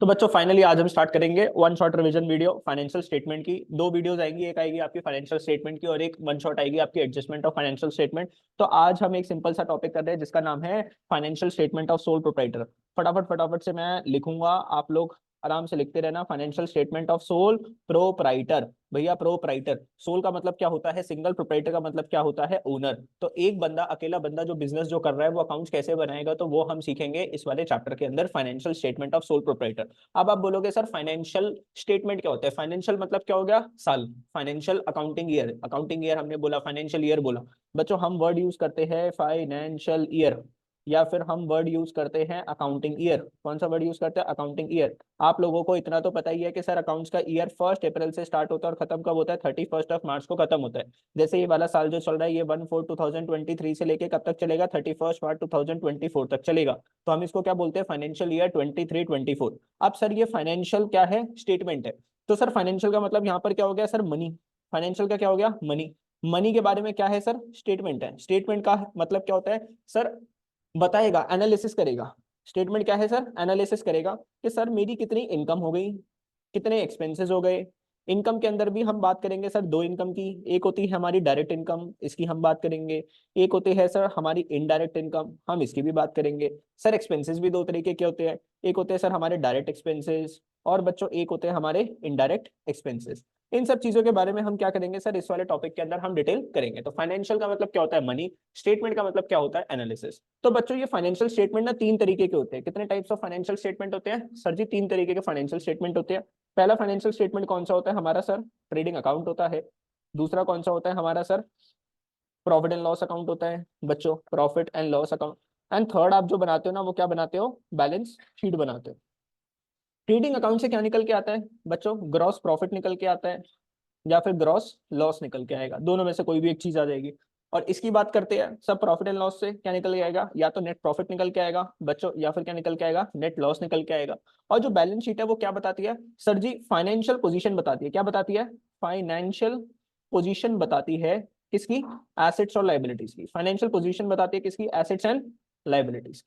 तो बच्चों फाइनली आज हम स्टार्ट करेंगे one shot revision video financial statement की। दो वीडियोस आएंगी, एक आएगी आपकी फाइनेंशियल स्टेटमेंट की और एक वन शॉट आएगी आपकी एडजस्टमेंट ऑफ फाइनेंशियल स्टेटमेंट। तो आज हम एक सिंपल सा टॉपिक कर रहे हैं जिसका नाम है financial statement of sole proprietor. फटाफट फटाफट से मैं लिखूंगा, आप लोग आराम से लिखते रहना। Financial statement of sole proprietor. भैया प्रोप्राइटर, सोल का मतलब क्या होता है सिंगल, प्रोप्राइटर का मतलब क्या होता है ओनर। तो एक बंदा, अकेला बंदा जो बिजनेस जो कर रहा है वो अकाउंट्स कैसे बनाएगा, तो वो हम सीखेंगे इस वाले चैप्टर के अंदर, financial statement of sole proprietor. अब आप बोलोगे सर फाइनेंशियल स्टेटमेंट क्या होता है, फाइनेंशियल मतलब क्या हो गया साल, financial accounting year, accounting year हमने बोला, फाइनेंशियल ईयर बोला। बच्चों हम वर्ड यूज करते हैं फाइनेंशियल ईयर या फिर हम वर्ड यूज करते हैं अकाउंटिंग ईयर। कौन सा वर्ड यूज करते हैं, अकाउंटिंग ईयर। आप लोगों को इतना तो पता ही है कि सर अकाउंट्स का ईयर 1 अप्रैल से स्टार्ट होता है और खत्म कब होता है, 31 मार्च को खत्म होता है। जैसे ये वाला साल जो चल रहा है ये 1/4/2023 से लेके कब तक चलेगा, 31 मार्च 2024 तक चलेगा। तो हम इसको क्या बोलते हैं, फाइनेंशियल ईयर 23-24। अब सर ये फाइनेंशियल क्या है, स्टेटमेंट है। तो सर फाइनेंशियल का मतलब यहाँ पर क्या हो गया सर, मनी। फाइनेंशियल का क्या हो गया, मनी। मनी के बारे में क्या है सर, स्टेटमेंट है। स्टेटमेंट का मतलब क्या होता है सर, बताएगा, एनालिसिस करेगा। स्टेटमेंट क्या है सर, एनालिसिस करेगा कि सर मेरी कितनी इनकम हो गई, कितने एक्सपेंसेस हो गए। इनकम के अंदर भी हम बात करेंगे सर दो इनकम की, एक होती है हमारी डायरेक्ट इनकम, इसकी हम बात करेंगे। एक होती है सर हमारी इनडायरेक्ट इनकम, हम इसकी भी बात करेंगे। सर एक्सपेंसेस भी दो तरीके के होते हैं, एक होते हैं सर हमारे डायरेक्ट एक्सपेंसेस और बच्चों एक होते हैं हमारे इनडायरेक्ट एक्सपेंसेस। इन सब चीजों के बारे में हम क्या करेंगे सर, इस वाले टॉपिक के अंदर हम डिटेल करेंगे। तो फाइनेंशियल का मतलब क्या होता है, मनी। स्टेटमेंट का मतलब क्या होता है, एनालिसिस। तो बच्चों ये फाइनेंशियल स्टेटमेंट ना तीन तरीके के होते हैं। कितने टाइप्स ऑफ फाइनेंशियल स्टेटमेंट होते हैं सर जी, तीन तरीके के फाइनेंशियल स्टेटमेंट होते हैं। पहला फाइनेंशियल स्टेटमेंट कौन सा होता है हमारा सर, ट्रेडिंग अकाउंट होता है। दूसरा कौन सा होता है हमारा sir, profit and loss account होता है बच्चों, profit and loss account. And third आप जो बनाते हो ना वो क्या बनाते हो, बैलेंस शीट बनाते हो। ट्रेडिंग अकाउंट से क्या निकल के आता है बच्चों, ग्रॉस प्रॉफिट निकल के आता है या फिर ग्रॉस लॉस निकल के आएगा, दोनों में से कोई भी एक चीज आ जाएगी। और इसकी बात करते हैं सब, प्रॉफिट एंड लॉस से क्या निकल के आएगा, या तो नेट प्रॉफिट निकल के आएगा बच्चों या फिर क्या निकल के आएगा, नेट लॉस निकल के आएगा। और जो बैलेंस शीट है वो क्या बताती है सर जी, फाइनेंशियल पोजीशन बताती है। क्या बताती है, फाइनेंशियल पोजीशन बताती है किसकी, एसेट्स और लाइबिलिटीज की। फाइनेंशियल पोजीशन बताती है किसकी, एसेट्स एंड लाइबिलिटीज।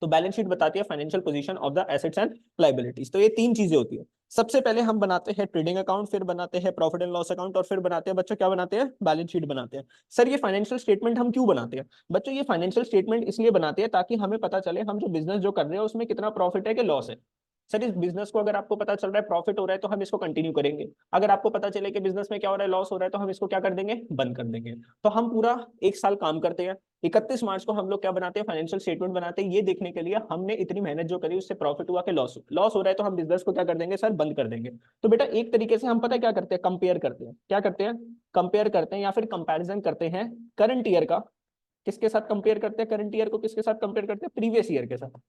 तो बैलेंस शीट बताती है financial position of the assets and liabilities. तो ये तीन चीजें होती है। सबसे पहले हम बनाते हैं ट्रेडिंग अकाउंट, फिर बनाते हैं प्रॉफिट एंड लॉस अकाउंट और फिर बनाते हैं बच्चों क्या बनाते हैं, बैलेंस शीट बनाते हैं। सर ये फाइनेंशियल स्टेटमेंट हम क्यों बनाते हैं बच्चों, ये फाइनेंशियल स्टेटमेंट इसलिए बनाते हैं ताकि हमें पता चले हम जो बिजनेस जो कर रहे हैं उसमें कितना प्रॉफिट है कि लॉस है। सर इस बिजनेस को अगर आपको पता चल रहा है प्रॉफिट हो रहा है तो हम इसको कंटिन्यू करेंगे, अगर आपको पता चले कि बिजनेस में क्या हो रहा है, लॉस हो रहा है, तो हम इसको क्या कर देंगे, बंद कर देंगे। तो हम पूरा एक साल काम करते हैं, 31 मार्च को हम लोग क्या बनाते हैं, फाइनेंशियल स्टेटमेंट बनाते हैं, ये देखने के लिए हमने इतनी मेहनत जो करी उससे प्रॉफिट हुआ कि लॉस लॉस हो रहा है, तो हम बिजनेस को क्या कर देंगे सर, बंद कर देंगे। तो बेटा एक तरीके से हम पता है क्या करते हैं, कंपेयर करते हैं। क्या करते हैं, कंपेयर करते हैं या फिर कंपैरिजन करते हैं करंट ईयर का। किसके साथ कंपेयर करते हैं, करंट ईयर को किसके साथ कंपेयर करते हैं, प्रीवियस ईयर के साथ।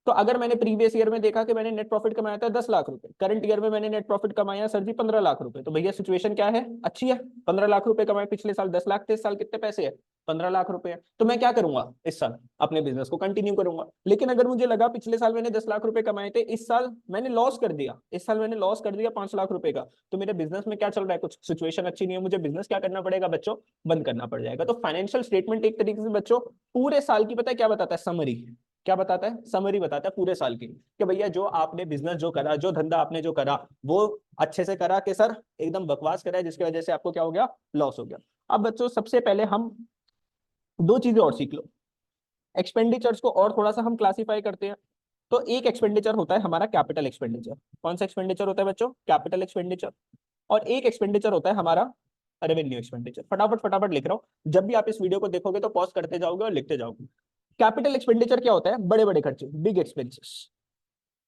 तो अगर मैंने प्रीवियस ईयर में देखा कि मैंने नेट प्रॉफिट कमाया था 10 लाख रुपए, करंट ईयर में मैंने नेट प्रॉफिट कमाया सर जी 15 लाख रुपए, तो भैया सिचुएशन क्या है, अच्छी है। 15 लाख रुपए कमाए पिछले साल, 10 लाख थे, इस साल कितने पैसे है, 15 लाख रुपए है। तो मैं क्या करूंगा इस साल, अपने बिजनेस को कंटिन्यू करूंगा। लेकिन अगर मुझे लगा पिछले साल मैंने 10 लाख रुपए कमाए थे, इस साल मैंने लॉस कर दिया, इस साल मैंने लॉस कर दिया 5 लाख रुपए का, तो मेरे बिजनेस में क्या चल रहा है, कुछ सिचुएशन अच्छी नहीं है, मुझे बिजनेस क्या करना पड़ेगा बच्चों, बंद करना पड़ जाएगा। तो फाइनेंशियल स्टेटमेंट एक तरीके से बच्चों पूरे साल की पता है क्या बताता है, समरी। क्या बताता है, समरी बताता है पूरे साल की, कि भैया जो आपने बिजनेस जो करा, जो धंधा आपने जो करा वो अच्छे से करा कि सर एकदम बकवास करा है जिसकी वजह से आपको क्या हो गया, लॉस हो गया। अब बच्चों सबसे पहले हम दो चीजें और सीख लो, एक्सपेंडिचर्स को और थोड़ा सा हम क्लासिफाई करते हैं। तो एक एक्सपेंडिचर होता है हमारा कैपिटल एक्सपेंडिचर। कौन सा एक्सपेंडिचर होता है बच्चों, कैपिटल एक्सपेंडिचर। और एक एक्सपेंडिचर होता है हमारा रेवेन्यू एक्सपेंडिचर। फटाफट फटाफट लिख रहा हूं, जब भी आप इस वीडियो को देखोगे तो पॉज करते जाओगे और लिखते जाओगे। कैपिटल एक्सपेंडिचर क्या होता है, बड़े बड़े खर्चे, बिग एक्सपेंसेस।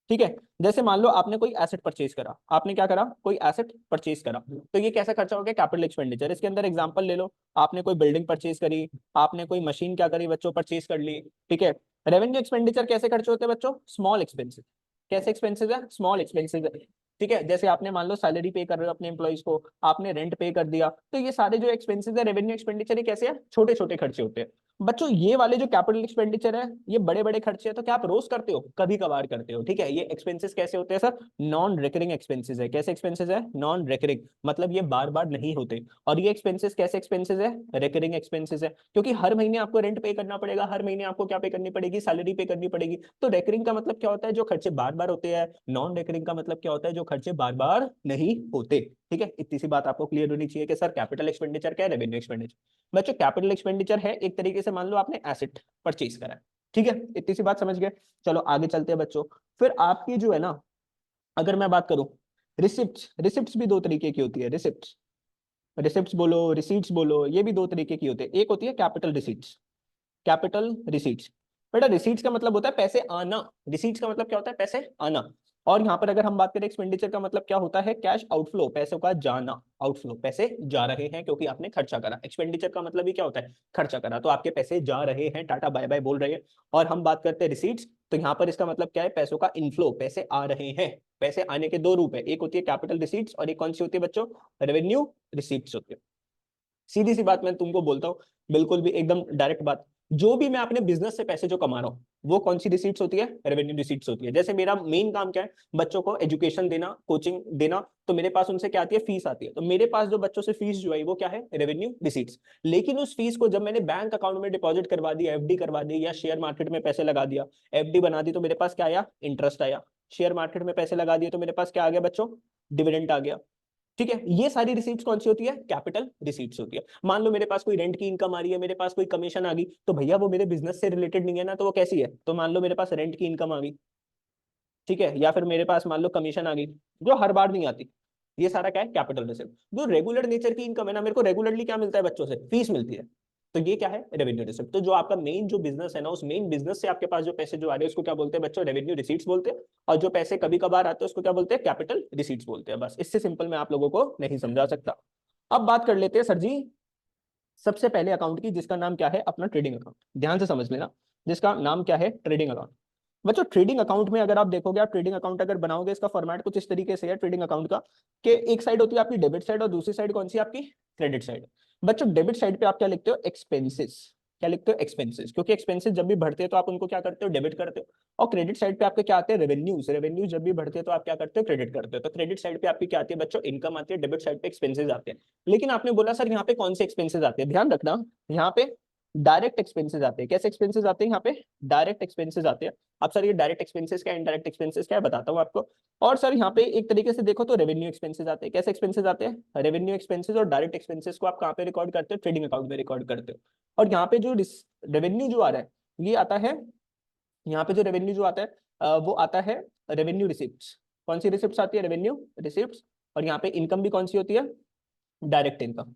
ठीक है, जैसे मान लो आपने कोई एसेट परचेज करा, आपने क्या करा, कोई एसेट परचेज करा, तो ये कैसा खर्चा हो गया, कैपिटल एक्सपेंडिचर। इसके अंदर एग्जांपल ले लो, आपने कोई बिल्डिंग परचेज करी, आपने कोई मशीन क्या करी बच्चों, परचेज कर ली। ठीक है, रेवेन्यू एक्सपेंडिचर कैसे खर्चे होते हैं बच्चों, स्मॉल एक्सपेंसेस। कैसे एक्सपेंसेस है, स्मॉल एक्सपेंसेस है। ठीक है, जैसे आपने मान लो सैलरी पे कर रहे हो अपने एम्प्लॉइज को, आपने रेंट पे कर दिया, तो ये सारे जो एक्सपेंसेस है रेवेन्यू एक्सपेंडिचर, ये कैसे है, छोटे छोटे खर्चे होते हैं। बच्चों ये वाले जो कैपिटल एक्सपेंडिचर है, ये बड़े बड़े खर्चे हैं, तो क्या आप रोज करते हो? कभी कभार करते हो, ठीक है। ये एक्सपेंसेस कैसे होते हैं सर? नॉन रिकरिंग एक्सपेंसेस है। कैसे एक्सपेंसेस है? नॉन रिकरिंग, मतलब ये बार बार नहीं होते। और ये एक्सपेंसेस कैसे एक्सपेंसेस है? रिकरिंग एक्सपेंसेस है, क्योंकि हर महीने आपको रेंट पे करना पड़ेगा, हर महीने आपको क्या पे करनी पड़ेगी? सैलरी पे करनी पड़ेगी। तो रिकरिंग का मतलब क्या होता है? जो खर्चे बार बार होते हैं। नॉन रिकरिंग का मतलब क्या होता है? जो खर्चे बार बार नहीं होते। ठीक है, इतनी सी बात आपको क्लियर होनी चाहिए कि सर कैपिटल एक्सपेंडिचर क्या है, रेवेन्यू एक्सपेंडिचर। बच्चों कैपिटल एक्सपेंडिचर है एक तरीके से, मान लो आपने एसेट परचेज करा है, ठीक है, इतनी सी बात समझ गए। चलो आगे चलते हैं बच्चों। फिर आपकी जो है ना, अगर मैं बात करूं, रिसिप्ट्स, रिसिप्ट्स भी दो तरीके की होती है। रिसिप्ट्स, रिसिप्ट्स बोलो, रिसीट्स बोलो, ये भी दो तरीके की होती है। एक होती है कैपिटल रिसीट्स, कैपिटल रिसीट्स। बेटा रिसीट्स का मतलब होता है पैसे आना, रिसीट्स का मतलब क्या होता है? पैसे आना। और यहाँ पर अगर हम बात करें एक्सपेंडिचर का मतलब क्या होता है? कैश आउटफ्लो, पैसों का जाना, आउटफ्लो, पैसे जा रहे हैं क्योंकि आपने खर्चा करा। एक्सपेंडिचर का मतलब ही क्या होता है? खर्चा करा, तो आपके पैसे जा रहे हैं, टाटा बाय बाय बोल रहे हैं। और हम बात करते हैं रिसीट्स, तो यहाँ पर इसका मतलब क्या है? पैसों का इनफ्लो, पैसे आ रहे हैं। पैसे आने के दो रूप है, एक होती है कैपिटल रिसीट्स और एक कौन सी होती है बच्चों? रेवेन्यू रिसीट्स होती है। सीधी सी बात मैं तुमको बोलता हूँ, बिल्कुल भी एकदम डायरेक्ट बात, जो भी मैं अपने बिजनेस से पैसे जो कमा रहा हूँ, वो कौन सी रिसीट्स होती है? रेवेन्यू रिसीट्स होती है। जैसे मेरा मेन काम क्या है? बच्चों को एजुकेशन देना, कोचिंग देना, तो मेरे पास उनसे क्या आती है? फीस आती है। तो मेरे पास जो बच्चों से फीस जो है वो क्या है? Revenue receipts. लेकिन उस फीस को जब मैंने बैंक अकाउंट में डिपॉजिट करवा दी, एफडी करवा दी, या शेयर मार्केट में पैसे लगा दिया, एफडी बना दी, तो मेरे पास क्या आया? इंटरेस्ट आया। शेयर मार्केट में पैसे लगा दिए तो मेरे पास क्या आ गया बच्चों? डिविडेंड आ गया। ठीक है, ये सारी रिसीट्स कौन सी होती है? कैपिटल रिसीट्स होती है। मान लो मेरे पास कोई रेंट की इनकम आ रही है, मेरे पास कोई कमीशन आ गई, तो भैया वो मेरे बिजनेस से रिलेटेड नहीं है ना, तो वो कैसी है? तो मान लो मेरे पास रेंट की इनकम आ गई, ठीक है, या फिर मेरे पास मान लो कमीशन आ गई, जो हर बार नहीं आती, ये सारा क्या है? Capital receipt. जो रेगुलर नेचर की इनकम है ना, मेरे को रेगुलरली क्या मिलता है? बच्चों से फीस मिलती है, तो ये क्या है? Revenue receipt. तो जो आपका मेन जो बिजनेस है ना, उस मेन बिजनेस से आपके पास जो पैसे जो आ रहे हैं उसको क्या बोलते हैं बच्चों? रेवेन्यू रिसीट्स बोलते हैं। और जो पैसे कभी कभार आते हैं उसको क्या बोलते हैं? कैपिटल रिसीट्स बोलते हैं। बस इससे सिंपल मैं आप लोगों को नहीं समझा सकता। अब बात कर लेते हैं सर जी सबसे पहले अकाउंट की, जिसका नाम क्या है? अपना ट्रेडिंग अकाउंट। ध्यान से समझ लेना, जिसका नाम क्या है? Trading account. बच्चों ट्रेडिंग अकाउंट में अगर आप देखोगे, आप ट्रेडिंग अकाउंट अगर बनाओगे, इसका फॉर्मेट कुछ इस तरीके से है ट्रेडिंग अकाउंट का, कि एक साइड होती है आपकी डेबिट साइड और दूसरी साइड कौन सी? आपकी क्रेडिट साइड। बच्चों डेबिट साइड पे आप क्या लिखते हो? एक्सपेंसेस। क्या लिखते हो? एक्सपेंसेस, क्योंकि एक्सपेंसेस जब भी बढ़ते हैं तो आप उनको क्या करते हो? डेबिट करते हो। और क्रेडिट साइड पे आपके क्या आते हैं? रेवेन्यूज। रेवेन्यूज जब भी बढ़ते हैं तो आप क्या करते हो? क्रेडिट करते हो। तो क्रेडिट साइड पे आपकी क्या आती है बच्चों? इनकम आती है। डेबिट साइड पे एक्सपेंसेस आते हैं। लेकिन आपने बोला सर यहाँ पे कौन से एक्सपेंसेस आते हैं? ध्यान रखना, यहाँ पे डायरेक्ट एक्सपेंसेस आते हैं। कैसे एक्सपेंसेस आते हैं? यहाँ पे डायरेक्ट एक्सपेंसेस आते हैं। अब सर ये डायरेक्ट एक्सपेंसेस क्या, इनडायरेक्ट एक्सपेंसेस क्या है, बताता हूँ आपको। और सर यहाँ पे एक तरीके से देखो तो रेवेन्यू एक्सपेंसेस आते हैं। कैसे एक्सपेंसेस आते हैं? रेवेन्यू एक्सपेंसेस और डायरेक्ट एक्सपेंसेस को आप कहाँ पे रिकॉर्ड करते हो? ट्रेडिंग अकाउंट में रिकॉर्ड करते हो। और यहाँ पे जो रेवेन्यू जो आ रहा है, ये आता है, यहाँ पे जो रेवेन्यू जो आता है वो आता है रेवेन्यू रिसिप्ट। कौन सी रिसिप्ट आती है? Revenue receipt. और यहाँ पे इनकम भी कौन सी होती है? Direct income.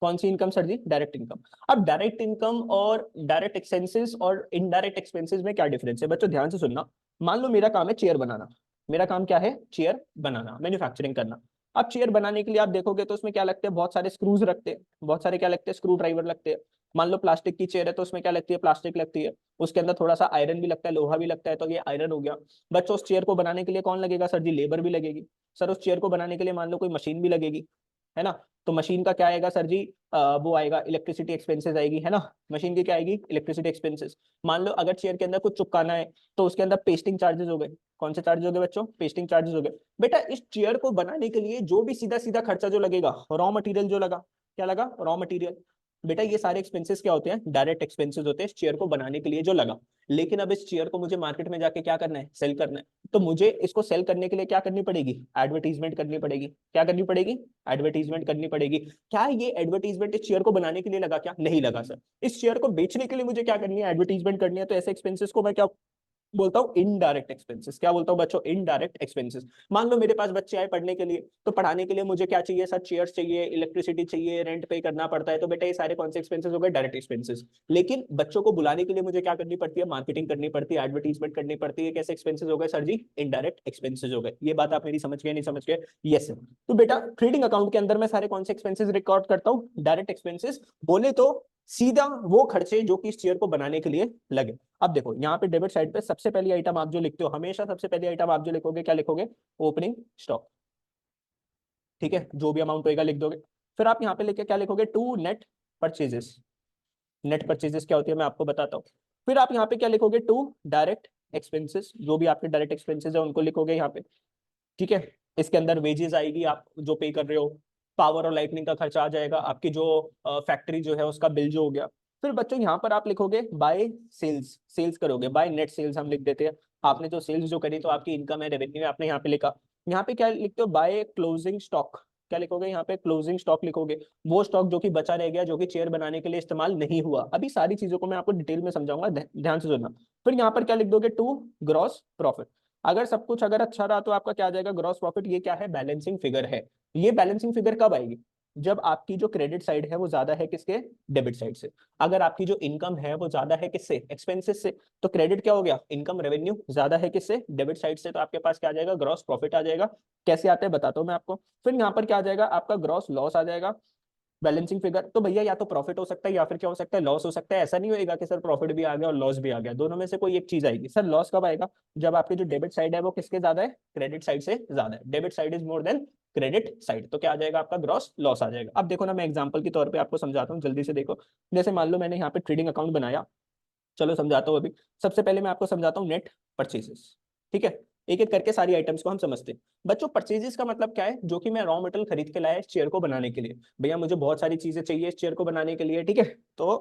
कौन सी income sir ji? Direct income. अब डायरेक्ट इनकम और डायरेक्ट एक्सपेंसेस और इनडायरेक्ट एक्सपेंसेस में क्या डिफरेंस है बच्चों? ध्यान से सुनना। मान लो मेरा काम है चेयर बनाना। मेरा काम क्या है? चेयर बनाना, मैन्युफैक्चरिंग करना। अब चेयर बनाने के लिए आप देखोगे तो उसमें क्या लगते हैं? बहुत सारे स्क्रूज रखते हैं, बहुत सारे क्या लगते हैं? स्क्रू ड्राइवर लगते हैं। मान लो प्लास्टिक की चेयर है तो उसमें क्या लगती है? प्लास्टिक लगती है। उसके अंदर थोड़ा सा आयरन भी लगता है, लोहा भी लगता है, तो ये आयरन हो गया। बच्चों उस चेयर को बनाने के लिए कौन लगेगा सर जी? लेबर भी लगेगी। सर उस चेयर को बनाने के लिए मान लो कोई मशीन भी लगेगी, है ना? तो मशीन का क्या आएगा सर जी? वो आएगा इलेक्ट्रिसिटी एक्सपेंसेस आएगी, है ना? मशीन की क्या आएगी? Electricity expenses. मान लो अगर चेयर के अंदर कुछ चिपकाना है तो उसके अंदर पेस्टिंग चार्जेस हो गए। कौन से चार्जेस हो गए बच्चों? पेस्टिंग चार्जेस हो गए। बेटा इस चेयर को बनाने के लिए जो भी सीधा सीधा खर्चा जो लगेगा, रॉ मटेरियल जो लगा, क्या लगा? Raw material. बेटा ये सारे एक्सपेंसेस क्या होते हैं? डायरेक्ट एक्सपेंसेस होते हैं इस चेयर को बनाने के लिए जो लगा। लेकिन अब इस चेयर को मुझे मार्केट में जाके क्या करना है? सेल करना है। तो मुझे इसको सेल करने के लिए क्या करनी पड़ेगी? एडवर्टीजमेंट करनी पड़ेगी। क्या करनी पड़ेगी? एडवर्टीजमेंट करनी पड़ेगी। क्या ये एडवर्टीजमेंट इस चेयर को बनाने के लिए लगा? क्या नहीं लगा सर। इस चेयर को बेचने के लिए मुझे क्या करनी है? एडवर्टीजमेंट करनी है। तो ऐसे एक्सपेंसेस को मैं क्या बोलता हूँ? Indirect expenses. क्या बोलता हूँ बच्चों? Indirect expenses. मान लो मेरे पास बच्चे आए पढ़ने के लिए, तो पढ़ाने के लिए मुझे क्या चाहिए सर? चेयर्स चाहिए, इलेक्ट्रिसिटी चाहिए, रेंट पे करना पड़ता है। तो बेटा ये सारे कौन से एक्सपेंसेस हो गए? Direct expenses. लेकिन बच्चों को बुलाने के लिए मुझे क्या करनी पड़ती है? मार्केटिंग करनी पड़ती है, एडवर्टीजमेंट करनी पड़ती है। कैसे एक्सपेंसेस हो गए सर जी? इनडायरेक्ट एक्सपेंसेस हो गए। ये बात आप मेरी समझ गए? नहीं समझ गए? यस। तो बेटा ट्रेडिंग अकाउंट के अंदर मैं सारे कौन से एक्सपेंसेस रिकॉर्ड करता हूँ? Direct expenses. बोले तो सीधा वो खर्चे जो कि इस चेयर को बनाने के लिए लगे। अब देखो यहाँ पे डेबिट साइड पे सबसे पहली आइटम आप जो लिखते हो, हमेशा सबसे पहली आइटम आप जो लिखोगे, क्या लिखोगे? Opening stock. ठीक है, जो भी अमाउंट होगा लिख दोगे। फिर आप यहाँ पे लिखे क्या लिखोगे? To net purchases. Net purchases क्या होती है मैं आपको बताता हूँ। फिर आप यहाँ पे क्या लिखोगे, टू डायरेक्ट एक्सपेंसेस, जो भी आपके डायरेक्ट एक्सपेंसेस है उनको लिखोगे यहाँ पे, ठीक है। इसके अंदर वेजेस आएगी, आप जो पे कर रहे हो, पावर और लाइटनिंग का खर्चा आ जाएगा, आपकी जो फैक्ट्री जो है उसका बिल जो हो गया। फिर बच्चों यहाँ पर आप लिखोगे बाय सेल्स, सेल्स करोगे, बाय नेट सेल्स हम लिख देते हैं। आपने जो सेल्स जो करी तो आपकी इनकम है, रेवेन्यू है, आपने यहाँ पे लिखा। यहाँ पे क्या लिखते हो, बाय क्लोजिंग स्टॉक, क्या लिखोगे यहाँ पे, क्लोजिंग स्टॉक लिखोगे, वो स्टॉक जो कि बचा रह गया, जो कि चेयर बनाने के लिए इस्तेमाल नहीं हुआ। अभी सारी चीजों को मैं आपको डिटेल में समझाऊंगा, ध्यान से सुनना। फिर यहाँ पर क्या लिख दोगे, टू ग्रॉस प्रॉफिट। अगर सब कुछ अगर अच्छा रहा तो आपका क्या आ जाएगा, ग्रॉस प्रॉफिट। ये क्या है, बैलेंसिंग फिगर है। ये बैलेंसिंग फिगर कब आएगी, जब आपकी जो क्रेडिट साइड है वो ज्यादा है किसके, डेबिट साइड से। अगर आपकी जो इनकम है वो ज्यादा है किससे, एक्सपेंसेस से, तो क्रेडिट क्या हो गया, इनकम रेवेन्यू ज्यादा है किससे, डेबिट साइड से, तो आपके पास क्या आ जाएगा, ग्रॉस प्रॉफिट आ जाएगा। कैसे आता है बताता हूँ मैं आपको। फिर यहाँ पर क्या आ जाएगा, आपका ग्रॉस लॉस आ जाएगा। बैलेंसिंग फिगर तो भैया या तो प्रॉफिट हो सकता है या फिर क्या हो सकता है, लॉस हो सकता है। ऐसा नहीं होगा कि सर प्रॉफिट भी आ गया और लॉस भी आ गया, दोनों में से कोई एक चीज आएगी। सर लॉस कब आएगा, जब आपकी जो डेबिट साइड है वो किसके ज्यादा है, क्रेडिट साइड से ज्यादा है, debit side is more than credit side, तो क्या आ जाएगा आपका, ग्रॉस लॉस आ जाएगा। अब देखो ना, मैं एग्जांपल के तौर पे आपको समझाता हूँ, जल्दी से देखो। जैसे मान लो मैंने यहाँ पे ट्रेडिंग अकाउंट बनाया, चलो समझाता हूँ अभी। सबसे पहले मैं आपको समझाता हूँ नेट परचेजेस, ठीक है। एक एक करके सारी आइटम्स को हम समझते हैं। बच्चों परचेजेस का मतलब क्या है, जो कि मैं रॉ मटेरियल खरीद के लाया इस चेयर को बनाने के लिए। भैया मुझे बहुत सारी चीजें चाहिए इस चेयर को बनाने के लिए, ठीक है। तो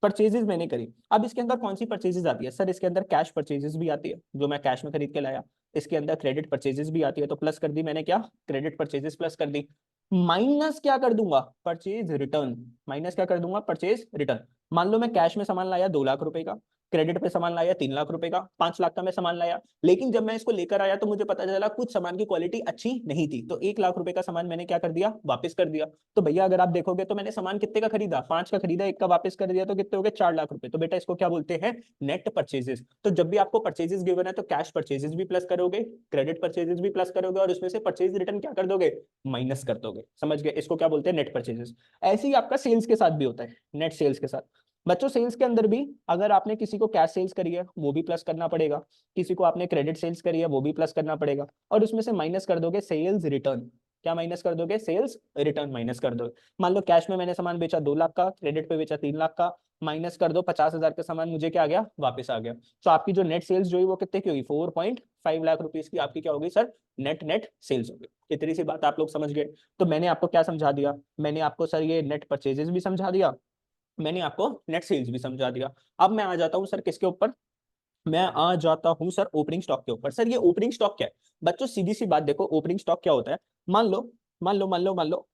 परचेजेस मैंने करी। अब इसके अंदर कौन सी परचेजेस आती है, सर इसके अंदर कैश परचेजेस भी आती है, जो मैं कैश में खरीद के लाया। इसके अंदर क्रेडिट परचेजेस भी आती है, तो प्लस कर दी मैंने क्या, क्रेडिट परचेजेस प्लस कर दी। माइनस क्या कर दूंगा, परचेज रिटर्न। माइनस क्या कर दूंगा, परचेज रिटर्न। मान लो मैं कैश में सामान लाया 2 लाख रुपए का, क्रेडिट पे सामान लाया 3 लाख रुपए का, 5 लाख का मैं सामान लाया। लेकिन जब मैं इसको लेकर आया तो मुझे पता चला कुछ सामान की क्वालिटी अच्छी नहीं थी, तो 1 लाख रुपए का सामान मैंने क्या कर दिया, वापस कर दिया। तो भैया अगर आप देखोगे तो मैंने सामान कितने का खरीदा, 5 का खरीदा, 1 का वापस कर दिया, तो कितने हो गए, 4 लाख रुपए। तो बेटा इसको क्या बोलते हैं, नेट परचेजेस। तो जब भी आपको परचेजेस गिवन है तो कैश परचेजेस भी प्लस करोगे, क्रेडिट परचेजेस भी प्लस करोगे, और उसमें से परचेज रिटर्न क्या कर दोगे, माइनस कर दोगे। समझ गए, इसको क्या बोलते हैं, नेट परचेजेस। ऐसे ही आपका सेल्स के साथ भी होता है, नेट सेल्स के साथ। बच्चों सेल्स के अंदर भी अगर आपने किसी को कैश सेल्स करी है वो भी प्लस करना पड़ेगा, किसी को आपने क्रेडिट सेल्स करी है वो भी प्लस करना पड़ेगा, और उसमें से माइनस कर दोगे सेल्स रिटर्न। क्या माइनस कर दोगे, सेल्स रिटर्न माइनस कर दोगे। मान लो कैश में मैंने सामान बेचा 2 लाख का, क्रेडिट पे बेचा 3 लाख का, माइनस कर दो 50,000 का सामान मुझे क्या आ गया, वापस आ गया। तो आपकी जो नेट सेल्स जो है वो कितने की होगी, 4.5 लाख रुपीज की आपकी क्या होगी सर, नेट नेट सेल्स होगी। इतनी सी बात आप लोग समझ गए। तो मैंने आपको क्या समझा दिया, मैंने आपको सर ये नेट परचेजेस भी समझा दिया, मैंने आपको नेट सेल्स भी समझा दिया। अब मैं आ जाता हूँ सर किसके ऊपर, मैं आ जाता हूँ सर ओपनिंग स्टॉक के ऊपर। सर ये ओपनिंग स्टॉक क्या है, बच्चों सीधी सी बात देखो, ओपनिंग स्टॉक क्या होता है। मान लो मान लो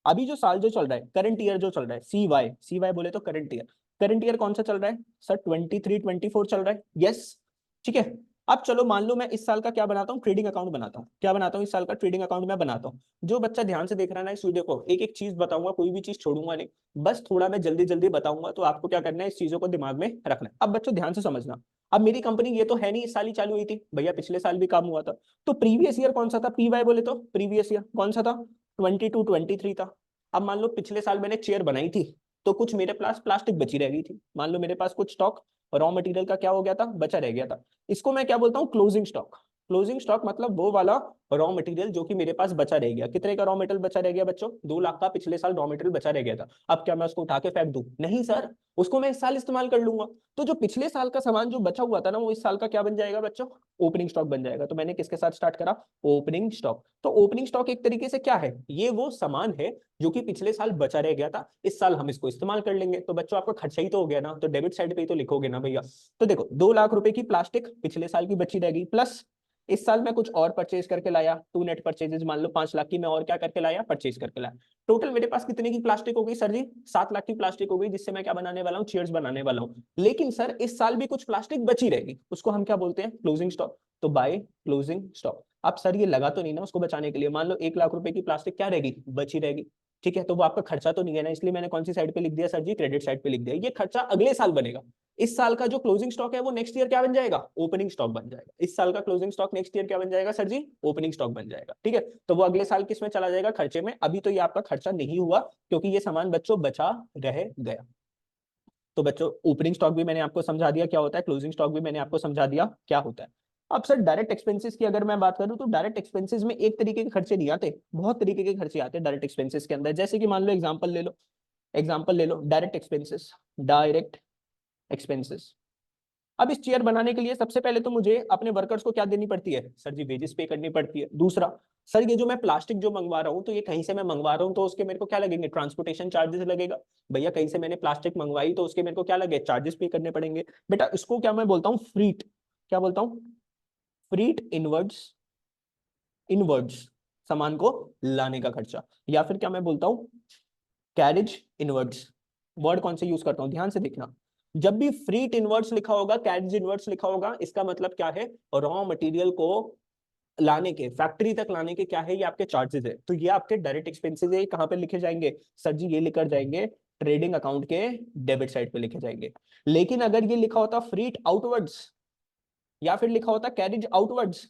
अभी जो साल जो चल रहा है, करंट ईयर जो चल रहा है, सी वाई बोले तो करंट ईयर। करंट ईयर कौन सा चल रहा है सर, 23-24 चल रहा है, यस, ठीक है। अब चलो मान लो मैं इस साल का क्या बनाता हूँ, ट्रेडिंग अकाउंट बनाता हूँ। क्या बनाता हूँ, इस साल का ट्रेडिंग अकाउंट मैं बनाता हूँ। जो बच्चा ध्यान से देख रहा है ना इस वीडियो को, एक एक चीज बताऊंगा, कोई भी चीज छोड़ूंगा नहीं, बस थोड़ा मैं जल्दी जल्दी बताऊंगा, तो आपको क्या करना है, इस चीजों को दिमाग में रखना है। अब बच्चों ध्यान से समझना। अब मेरी कंपनी ये तो है नहीं इस साल ही चालू हुई थी, भैया पिछले साल भी काम हुआ था। तो प्रीवियस ईयर कौन सा था, पीवाई बोले तो प्रीवियस ईयर कौन सा था, 22-23 था। अब मान लो पिछले साल मैंने चेयर बनाई थी, तो कुछ मेरे पास प्लास्टिक बची रह गई थी, मान लो मेरे पास कुछ स्टॉक रॉ मटेरियल का क्या हो गया था, बचा रह गया था। इसको मैं क्या बोलता हूँ, क्लोजिंग स्टॉक। क्लोजिंग स्टॉक मतलब वो वाला रॉ मटेरियल जो कि मेरे पास बचा रह गया। कितने का रॉ मटेरियल बचा रह गया बच्चों, 2 लाख का पिछले साल रॉ मटेरियल बचा रह गया था। अब क्या मैं उसको उठा के फेंक दूं, नहीं सर, उसको मैं इस साल इस्तेमाल कर लूंगा। तो जो पिछले साल का सामान जो बचा हुआ था ना, वो इस साल का क्या बन जाएगा बच्चों, ओपनिंग स्टॉक बन जाएगा। तो मैंने किसके साथ स्टार्ट करा, ओपनिंग स्टॉक। तो ओपनिंग स्टॉक एक तरीके से क्या है, ये वो सामान है जो कि पिछले साल बचा रह गया था, इस साल हम इसको इस्तेमाल कर लेंगे। तो बच्चों आपका खर्चा ही तो हो गया ना, तो डेबिट साइड पे ही तो लिखोगे ना भैया। तो देखो 2 लाख रुपए की प्लास्टिक पिछले साल की बची रहेगी, प्लस इस साल मैं कुछ और परचेज करके लाया, टू नेट परचेजेस, मान लो 5 लाख की मैं और क्या करके लाया, परचेज करके लाया। टोटल मेरे पास कितने की प्लास्टिक हो गई सर जी, 7 लाख की प्लास्टिक हो गई, जिससे मैं क्या बनाने वाला हूँ, चेयर्स बनाने वाला हूँ। लेकिन सर इस साल भी कुछ प्लास्टिक बची रहेगी, उसको हम क्या बोलते हैं, क्लोजिंग स्टॉक। तो बाय क्लोजिंग स्टॉक। अब सर ये लगा तो नहीं ना उसको बचाने के लिए, मान लो 1 लाख रुपए की प्लास्टिक क्या रहेगी, बची रहेगी, ठीक है। तो वो आपका खर्चा तो नहीं है ना, इसलिए मैंने कौन सी साइड पे लिख दिया सर जी, क्रेडिट साइड पे लिख दिया। ये खर्चा अगले साल बनेगा। इस साल का जो क्लोजिंग स्टॉक है वो नेक्स्ट ईयर क्या बन जाएगा, ओपनिंग स्टॉक बन जाएगा। इस साल का क्लोजिंग स्टॉक नेक्स्ट ईयर क्या बन जाएगा सर जी, ओपनिंग स्टॉक बन जाएगा, ठीक है। तो वो अगले साल किस में चला जाएगा, खर्चे में। अभी तो ये आपका खर्चा नहीं हुआ, क्योंकि ये सामान बच्चों बचा रह गया। तो बच्चों ओपनिंग स्टॉक भी मैंने आपको समझा दिया क्या होता है, क्लोजिंग स्टॉक भी मैंने आपको समझा दिया क्या होता है। अब सर डायरेक्ट एक्सपेंसेस की अगर मैं बात करूं, तो डायरेक्ट एक्सपेंसेस में एक तरीके के खर्चे नहीं आते, बहुत तरीके के खर्चे आते हैं डायरेक्ट एक्सपेंसेस के अंदर। जैसे कि मान लो एग्जांपल ले लो, एग्जाम्पल ले लो, डायरेक्ट एक्सपेंसेस, डायरेक्ट एक्सपेंसेस। अब इस चेयर बनाने के लिए सबसे पहले तो मुझे अपने वर्कर्स को क्या देनी पड़ती है सर जी, वेजेस पे करनी पड़ती है। दूसरा, सर ये जो मैं प्लास्टिक जो मंगवा रहा हूँ तो ये कहीं से मैं मंगवा रहा हूँ तो उसके मेरे को क्या लगेंगे, ट्रांसपोर्टेशन चार्जेस लगेगा। भैया कहीं से मैंने प्लास्टिक मंगवाई तो उसके मेरे को क्या लगे, चार्जेस पे करने पड़ेंगे। बेटा इसको क्या मैं बोलता हूँ, फ्रीट। क्या बोलता हूँ, फ्रीट इनवर्ड्स, इनवर्ड्स सामान को लाने का खर्चा। या फिर क्या मैं बोलता हूँ, कैरिज इनवर्ड्स। वर्ड कौन से यूज करता हूं, ध्यान से देखना। जब भी फ्रीट इनवर्ड्स लिखा होगा, कैरिज इनवर्ड्स लिखा होगा, इसका मतलब क्या है, रॉ मटेरियल को लाने के, फैक्ट्री तक लाने के क्या है, ये आपके चार्जेस है। तो ये आपके डायरेक्ट एक्सपेंसेस है। कहां पे लिखे जाएंगे सर जी, ये लिखकर जाएंगे ट्रेडिंग अकाउंट के डेबिट साइड पे लिखे जाएंगे। लेकिन अगर ये लिखा होता फ्रीट आउटवर्ड्स या फिर लिखा होता कैरिज आउटवर्ड्स,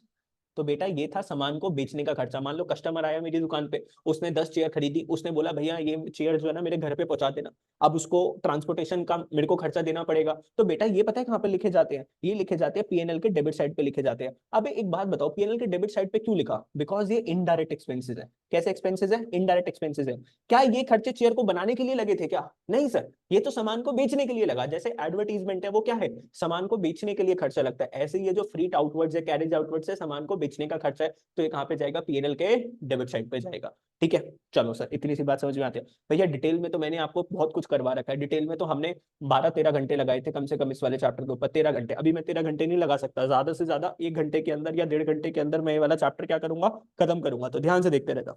तो बेटा ये था सामान को बेचने का खर्चा। मान लो कस्टमर आया मेरी दुकान पे, उसने 10 चेयर खरीदी, उसने बोला भैया ये चेयर जो है ना मेरे घर पे पहुंचा देना। अब उसको ट्रांसपोर्टेशन का मेरे को खर्चा देना पड़ेगा। तो बेटा ये पता है कहाँ पे लिखे जाते हैं, ये लिखे जाते हैं पीएनएल के डेबिट साइड पे लिखे जाते हैं। अब एक बात बताओ, पीएनएल के डेबिट साइड पे क्यों लिखा, बिकॉज ये इनडायरेक्ट एक्सपेंसेस है। कैसे एक्सपेंसेस है, इनडायरेक्ट एक्सपेंसेस है। क्या ये खर्चे चेयर को बनाने के लिए लगे थे क्या, नहीं सर, ये तो सामान को बेचने के लिए लगा। जैसे एडवर्टीजमेंट है वो क्या है, सामान को बेचने के लिए खर्चा लगता है। ऐसे ये जो फ्रीट आउटवर्ड्स है, कैरेज आउटवर्ड्स है, सामान को बेचने का खर्चा है। तो ये कहां पे जाएगा, पीएनएल के डेबिट साइड पे जाएगा। ठीक है, चलो सर इतनी सी बात समझ में आती है। भैया डिटेल में तो मैंने आपको बहुत कुछ करवा रखा है, डिटेल में तो हमने 12-13 घंटे लगाए थे कम से कम इस वाले चैप्टर के ऊपर, 13 घंटे। अभी मैं 13 घंटे नहीं लगा सकता, ज्यादा से ज्यादा 1 घंटे के अंदर या 1.5 घंटे के अंदर मैं ये वाला चैप्टर क्या करूंगा, खत्म करूंगा। तो ध्यान से देखते रहता।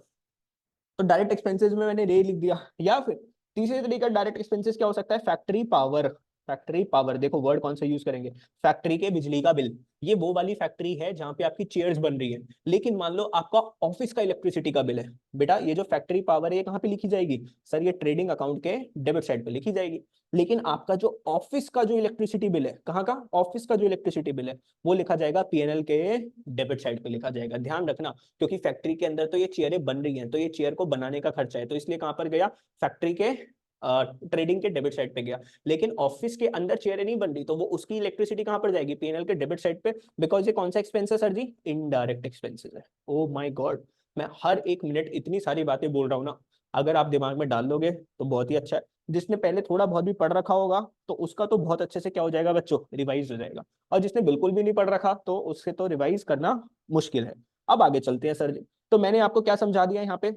तो डायरेक्ट एक्सपेंसेस में मैंने रे लिख दिया। या फिर तीसरे तरीका डायरेक्ट एक्सपेंसेस क्या हो सकता है, फैक्ट्री पावर। फैक्ट्री पावर, देखो वर्ड कौन सा यूज करेंगे, फैक्ट्री के बिजली का बिल। ये वो वाली फैक्ट्री है जहां पे आपकी चेयर्स बन रही है, लेकिन मान लो आपका ऑफिस का इलेक्ट्रिसिटी का बिल है। बेटा ये जो फैक्ट्री पावर है ये कहां पे लिखी जाएगी सर, ये ट्रेडिंग अकाउंट के डेबिट साइड पे लिखी जाएगी। लेकिन आपका जो ऑफिस का जो इलेक्ट्रिसिटी बिल है, कहाँ का, ऑफिस का जो इलेक्ट्रिसिटी बिल है, वो लिखा जाएगा पीएनएल के डेबिट साइड पे लिखा जाएगा। ध्यान रखना, क्योंकि फैक्ट्री के अंदर तो ये चेयरें बन रही हैं, तो ये चेयर को बनाने का खर्चा है, तो इसलिए कहां पर गया, फैक्ट्री के ट्रेडिंग के डेबिट साइड पे गया। लेकिन ऑफिस के अंदर चेयरें नहीं बन रही, तो वो उसकी इलेक्ट्रिसिटी कहां पर जाएगी, पीएनएल के डेबिट साइड पे। बिकॉज ये कौन सा एक्सपेंस है सर जी, इनडायरेक्ट एक्सपेंसेस है। ओ माय गॉड, मैं हर एक मिनट इतनी सारी बातें बोल रहा हूँ ना, अगर आप दिमाग में डाल लोगे तो बहुत ही अच्छा है। जिसने पहले थोड़ा बहुत भी पढ़ रखा होगा तो उसका तो बहुत अच्छे से क्या हो जाएगा बच्चों, रिवाइज हो जाएगा। और जिसने बिल्कुल भी नहीं पढ़ रखा तो उससे तो रिवाइज करना मुश्किल है। अब आगे चलते हैं सर जी। तो मैंने आपको क्या समझा दिया यहाँ पे,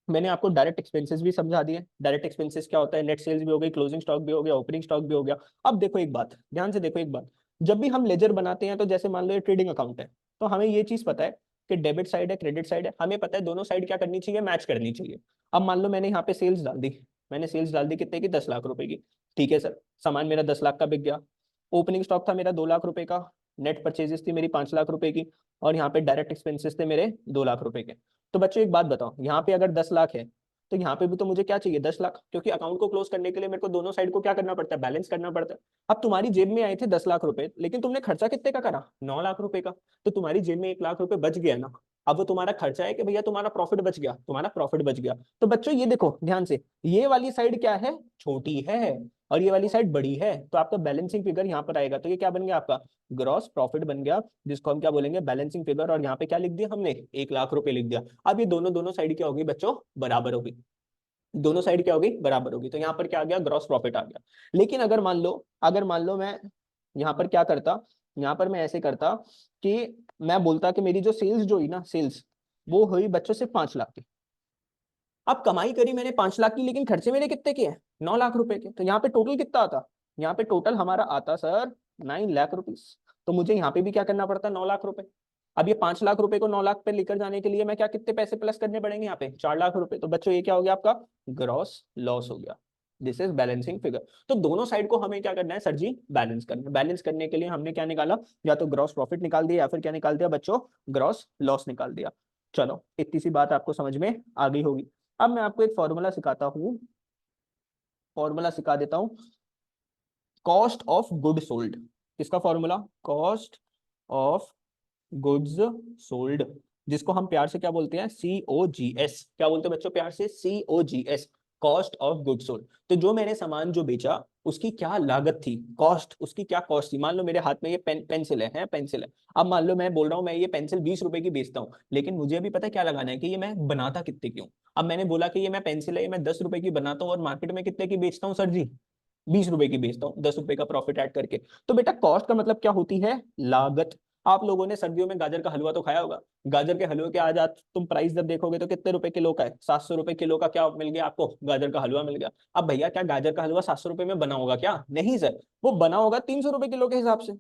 मैंने आपको डायरेक्ट एक्सपेंसेस भी समझा दिए। डायरेक्ट एक्सपेंसेस क्या होता है, नेट सेल्स भी हो गई, क्लोजिंग स्टॉक भी हो गया, ओपनिंग स्टॉक भी हो गया। अब देखो एक बात, ध्यान से देखो एक बात, जब भी हम लेजर बनाते हैं तो जैसे मान लो ये ट्रेडिंग अकाउंट है, तो हमें ये चीज पता है कि डेबिट साइड है क्रेडिट साइड है, हमें पता है दोनों साइड क्या करनी चाहिए, मैच करनी चाहिए। अब मान लो मैंने यहाँ पे सेल्स डाल दी, मैंने सेल्स डाल दी कितने की, 10 लाख रुपए की। ठीक है सर, सामान मेरा 10 लाख का बिक गया। ओपनिंग स्टॉक था मेरा 2 लाख रुपए का, नेट परचेजेस थी मेरी 5 लाख रुपए की, और यहाँ पे डायरेक्ट एक्सपेंसेस थे मेरे 2 लाख रुपए के। तो बच्चों एक बात बताओ, यहाँ पे अगर 10 लाख है तो यहाँ पे भी तो मुझे क्या चाहिए, 10 लाख, क्योंकि अकाउंट को क्लोज करने के लिए मेरे को दोनों साइड को क्या करना पड़ता है, बैलेंस करना पड़ता है। अब तुम्हारी जेब में आए थे 10 लाख रुपए, लेकिन तुमने खर्चा कितने का करा, 9 लाख रुपए का। तो तुम्हारी जेब में 1 लाख रुपए बच गया ना। अब वो तुम्हारा खर्चा है कि भैया तुम्हारा प्रॉफिट बच गया, तुम्हारा प्रॉफिट बच गया। तो बच्चों ये देखो ध्यान से, ये वाली साइड क्या है, छोटी है, और ये वाली साइड बड़ी है, तो आपका बैलेंसिंग फिगर यहाँ पर आएगा। तो ये क्या बन गया, आपका ग्रॉस प्रॉफिट बन गया, जिसको हम क्या बोलेंगे, बैलेंसिंग फिगर। और यहाँ पे क्या लिख दिया हमने, 1 लाख रुपए लिख दिया। अब ये दोनों दोनों साइड क्या होगी बच्चों, बराबर होगी, दोनों साइड क्या होगी, बराबर होगी। तो यहाँ पर क्या आ गया, ग्रॉस प्रॉफिट आ गया। लेकिन अगर मान लो मैं यहाँ पर क्या करता, यहाँ पर मैं ऐसे करता कि मैं बोलता कि मेरी जो सेल्स जो हुई ना, सेल्स वो हुई बच्चों से 5 लाख की। अब कमाई करी मैंने 5 लाख की, लेकिन खर्चे मेरे कितने के हैं, 9 लाख रुपए के। तो यहाँ पे टोटल कितना आता, यहाँ पे टोटल हमारा आता सर 9 लाख रुपीज। तो मुझे यहाँ पे भी क्या करना पड़ता है, 9 लाख रुपए। अब ये 5 लाख रुपए को 9 लाख पे लेकर जाने के लिए मैं क्या, कितने पैसे प्लस करने पड़ेंगे, यहाँ पे 4 लाख रुपए। तो बच्चों ये क्या हो गया, आपका ग्रॉस लॉस हो गया। This is balancing figure. तो दोनों साइड को हमें क्या करना है सर जी, बैलेंस करना है। बैलेंस करने के लिए हमने क्या निकाला, या तो ग्रॉस प्रॉफिट निकाल दिया, या फिर क्या निकाल दिया बच्चों, ग्रॉस लॉस निकाल दिया। चलो इतनी सी बात आपको समझ में आ गई होगी। अब मैं आपको एक फॉर्मूला सिखाता हूँ, फॉर्मूला सिखा देता हूँ, कॉस्ट ऑफ गुड सोल्ड। किसका formula, cost of goods sold, जिसको हम प्यार से क्या बोलते हैं, COGS। क्या बोलते हैं बच्चों प्यार से, COGS, cost of goods sold. तो जो मैंने सामान जो बेचा उसकी क्या लागत थी, कॉस्ट, उसकी क्या कॉस्ट थी। मान लो मेरे हाथ में ये पेंसिल है पेंसिल है। अब मान लो मैं बोल रहा हूँ मैं ये पेंसिल 20 रुपए की बेचता हूँ, लेकिन मुझे अभी पता है क्या लगाना है कि ये मैं बनाता कितने की हूँ। अब मैंने बोला कि ये मैं पेंसिल है, ये मैं 10 रुपए की बनाता हूँ और मार्केट में कितने की बेचता हूँ सर जी, 20 रुपए की बेचता हूँ, 10 रुपए का प्रॉफिट ऐड करके। तो बेटा कॉस्ट का मतलब क्या होती है, लागत। आप लोगों ने सर्दियों में गाजर का हलवा तो खाया होगा। गाजर के हलवे के आज तुम प्राइस जब देखोगे तो कितने रुपए किलो का है, 700 रुपए किलो का क्या मिल गया आपको, गाजर का हलवा मिल गया। अब भैया क्या गाजर का हलवा 700 रुपए में बना होगा क्या, नहीं सर, वो बना होगा 300 रुपए किलो के हिसाब से।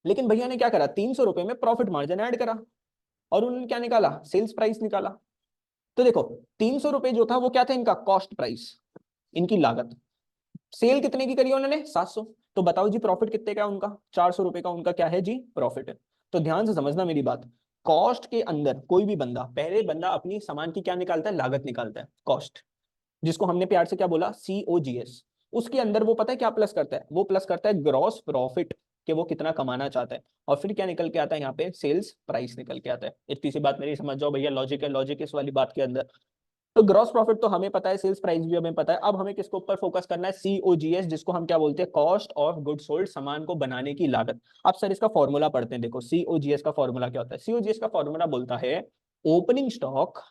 लेकिन भैया ने क्या करा, 300 रुपए में प्रॉफिट मार्जिन ऐड करा और उन्होंने क्या निकाला, सेल्स प्राइस निकाला। तो देखो 300 रुपए जो था वो क्या था, इनका कॉस्ट प्राइस, इनकी लागत। सेल कितने की करी उन्होंने, 700। तो बताओ जी प्रॉफिट कितने का है उनका, 400 रुपए का उनका क्या है जी, प्रॉफिट है। तो ध्यान से समझना मेरी बात, कॉस्ट के अंदर कोई भी बंदा, पहले बंदा अपनी सामान की क्या निकालता है, लागत निकालता है, कॉस्ट, जिसको हमने प्यार से क्या बोला, COGS। उसके अंदर वो पता है क्या प्लस करता है, वो प्लस करता है ग्रॉस प्रॉफिट, कि वो कितना कमाना चाहता है। और फिर क्या निकल के आता है यहाँ पे, सेल्स प्राइस निकल के आता है। इतनी सी बात मेरी समझ जाओ भैया, लॉजिक है, लॉजिक इस वाली बात के अंदर। तो ग्रॉस प्रॉफिट तो हमें पता है, सेल्स प्राइस भी हमें पता है। अब हमें किसके ऊपर फोकस करना है, COGS, जिसको हम क्या बोलते हैं, कॉस्ट ऑफ गुड सोल्ड, सामान को बनाने की लागत। अब सर इसका फॉर्मूला पढ़ते हैं, देखो COGS का फॉर्मूला क्या होता है। COGS का फॉर्मूला बोलता है opening stock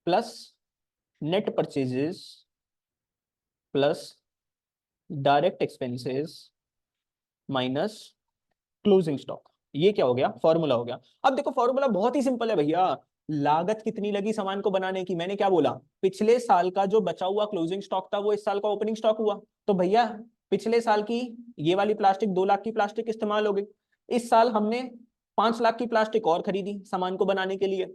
plus net purchases plus direct expenses minus closing stock. ये क्या हो गया, फॉर्मूला हो गया। अब देखो फॉर्मूला बहुत ही सिंपल है भैया, लागत कितनी लगी सामान को बनाने की, मैंने क्या बोला, पिछले साल का जो बचा हुआ क्लोजिंग स्टॉक था वो इस साल का ओपनिंग स्टॉक हुआ। तो भैया पिछले साल की ये वाली प्लास्टिक 2 लाख की प्लास्टिक इस्तेमाल हो गई, इस साल हमने 5 लाख की प्लास्टिक और खरीदी सामान को बनाने के लिए।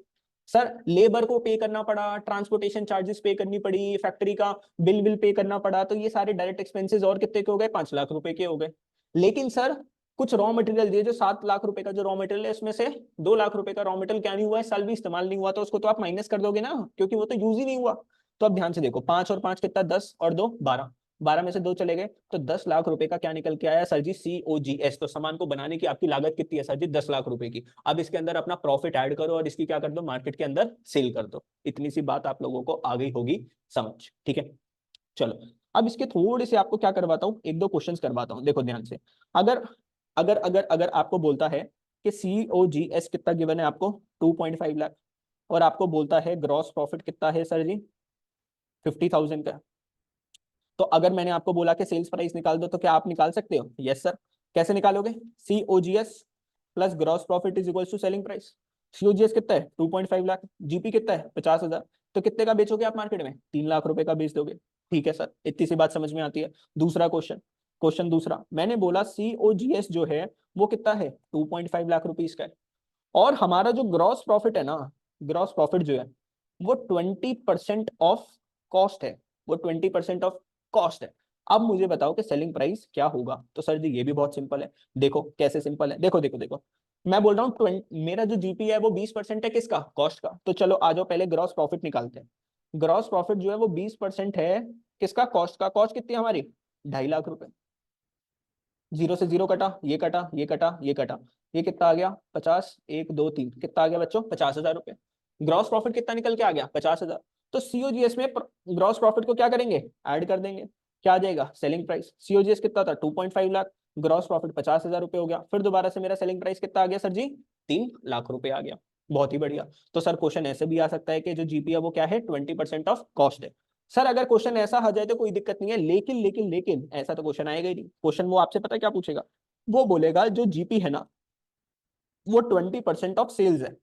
सर लेबर को पे करना पड़ा, ट्रांसपोर्टेशन चार्जेस पे करनी पड़ी, फैक्ट्री का बिल बिल पे करना पड़ा, तो ये सारे डायरेक्ट एक्सपेंसेस और कितने के हो गए, 5 लाख रुपए के हो गए। लेकिन सर कुछ रॉ मटेरियल दिए, जो 7 लाख रुपए का जो रॉ मटेरियल है उसमें से 2 लाख रुपए का रॉ मटेरियल क्या नहीं हुआ, इस साल भी इस्तेमाल नहीं हुआ, तो उसको तो आप माइनस कर दोगे ना, क्योंकि वो तो यूज ही नहीं हुआ। तो अब ध्यान से देखो, 5 और 5 कितना, 10 और 2 12, 12 में से 2 चले गए, तो 10 लाख रुपए का क्या निकल के आया सर जी, COGS। तो सामान को बनाने की आपकी लागत कितनी है सर जी, 10 लाख रुपए की। अब इसके अंदर अपना प्रॉफिट ऐड करो और इसकी क्या कर दो, मार्केट के अंदर सेल कर दो। इतनी सी बात आप लोगों को आ गई होगी समझ, ठीक है। चलो अब इसके थोड़े से आपको क्या करवाता हूँ, एक दो क्वेश्चंस करवाता हूँ, देखो ध्यान से। अगर अगर अगर अगर आपको बोलता है कि COGS कितना गिवन है आपको, 2.5 लाख, और आपको बोलता है ग्रॉस प्रॉफिट कितना है सर जी, 50,000 का। तो अगर मैंने आपको बोला कि सेल्स प्राइस निकाल दो, तो क्या आप निकाल सकते हो, यस सर। कैसे निकालोगे, COGS plus gross profit is equal to selling price. COGS कितना है, 2.5 लाख, GP कितना है, 50,000। तो कितने का बेचोगे आप मार्केट में, 3 लाख रुपए का बेच दोगे। ठीक है सर, इतनी सी बात समझ में आती है। दूसरा क्वेश्चन, क्वेश्चन दूसरा, मैंने बोला COGS जो है वो कितना है, 2.5 लाख रुपीज का है, और हमारा जो ग्रॉस प्रॉफिट है ना, ग्रॉस प्रॉफिट जो है वो 20% ऑफ कॉस्ट है, वो 20% ऑफ कॉस्ट है। अब मुझे बताओ कि सेलिंग प्राइस क्या होगा। तो सर जी ये भी बहुत सिंपल है, देखो कैसे सिंपल है, देखो देखो देखो। मैं बोल रहा हूँ मेरा जो GP है वो 20% है, किसका, कॉस्ट का। तो चलो आ जाओ पहले ग्रॉस प्रॉफिट निकालते हैं। ग्रॉस प्रॉफिट जो है वो 20% है, किसका, कॉस्ट का। कॉस्ट कितनी है हमारी, 2.5 लाख रुपए। जीरो से जीरो कटा, ये कटा, ये कटा, ये कटा, ये कितना आ गया, 50, 1 2 3, कितना आ गया बच्चों, 50,000 रुपए। ग्रॉस प्रॉफिट कितना निकल के आ गया, 50,000। तो COGS में ग्रॉस प्रॉफिट को क्या करेंगे, ऐड कर देंगे, क्या आ जाएगा, सेलिंग प्राइस। COGS कितना था, 2.5 लाख, ग्रॉस प्रॉफिट 50,000 रुपए हो गया। फिर दोबारा से मेरा सेलिंग प्राइस कितना आ गया सर जी, 3 लाख रुपए आ गया। बहुत ही बढ़िया। तो सर क्वेश्चन ऐसे भी आ सकता है कि जो GP है वो क्या है, 20% ऑफ कॉस्ट है। सर अगर क्वेश्चन ऐसा आ जाए तो कोई दिक्कत नहीं है, लेकिन लेकिन लेकिन ऐसा तो क्वेश्चन आएगा ही नहीं। क्वेश्चन वो आपसे पता है क्या पूछेगा, वो बोलेगा जो GP है ना वो 20% ऑफ सेल्स है।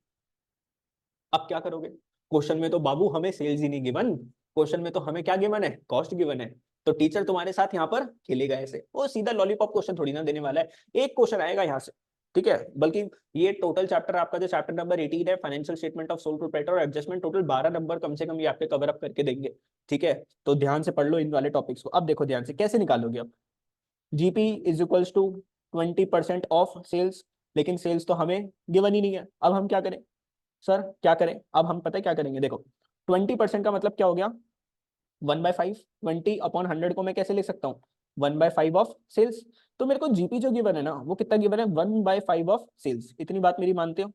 अब क्या करोगे, क्वेश्चन में तो बाबू हमें सेल्स ही नहीं गिवन, क्वेश्चन में तो हमें क्या गिवन है, कॉस्ट गिवन है। तो टीचर तुम्हारे साथ यहाँ पर खेलेगा ऐसे, वो सीधा लॉलीपॉप क्वेश्चन थोड़ी ना देने वाला है। एक क्वेश्चन आएगा यहाँ से, ठीक है। बल्कि ये टोटल चैप्टर आपका जो चैप्टर नंबर 18 है, financial statement of sole proprietor और एडजस्टमेंट, टोटल 12 नंबर कम से कम ये आपके कवर अप करके देंगे, ठीक है। तो ध्यान से पढ़ लो इन वाले टॉपिक्स को। अब देखो ध्यान से कैसे निकालोगे, अब GP is equals to 20% of sales, लेकिन सेल्स तो हमें गिवन ही नहीं है। अब हम क्या करें सर, क्या करें, अब हम पता है क्या करेंगे, देखो 20% का मतलब क्या हो गया, 1/5, 20/100 को मैं कैसे लिख सकता हूँ, 1/5 ऑफ सेल्स। तो मेरे को GP जो गिवन है ना वो कितना गिवन है, 1/5 ऑफ सेल्स। इतनी बात मेरी मानते हो,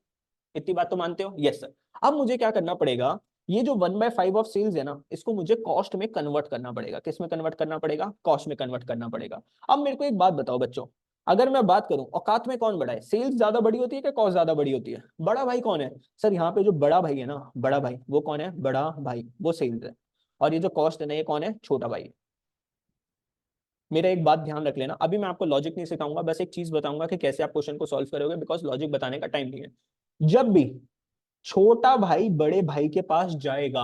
इतनी बात तो मानते हो, यस सर। अब मुझे क्या करना पड़ेगा, ये जो 1/5 ऑफ सेल्स है ना, इसको मुझे कॉस्ट में कन्वर्ट करना पड़ेगा। किस में कन्वर्ट करना पड़ेगा? कॉस्ट में कन्वर्ट करना पड़ेगा। अब मेरे को एक बात बताओ बच्चों, अगर मैं बात करूं औकात में कौन बड़ा है, सेल्स ज्यादा बड़ी होती है कि कॉस्ट ज्यादा बड़ी होती है? बड़ा भाई कौन है सर? यहाँ पे जो बड़ा भाई है ना, बड़ा भाई वो कौन है? बड़ा भाई वो सेल्स है। और ये जो कॉस्ट है ना, ये कौन है? छोटा भाई। मेरा एक बात ध्यान रख लेना, अभी मैं आपको लॉजिक नहीं सिखाऊंगा, बस एक चीज बताऊंगा कि कैसे आप क्वेश्चन को सॉल्व करोगे, बिकॉज लॉजिक बताने का टाइम नहीं है। जब भी छोटा भाई बड़े भाई के पास जाएगा,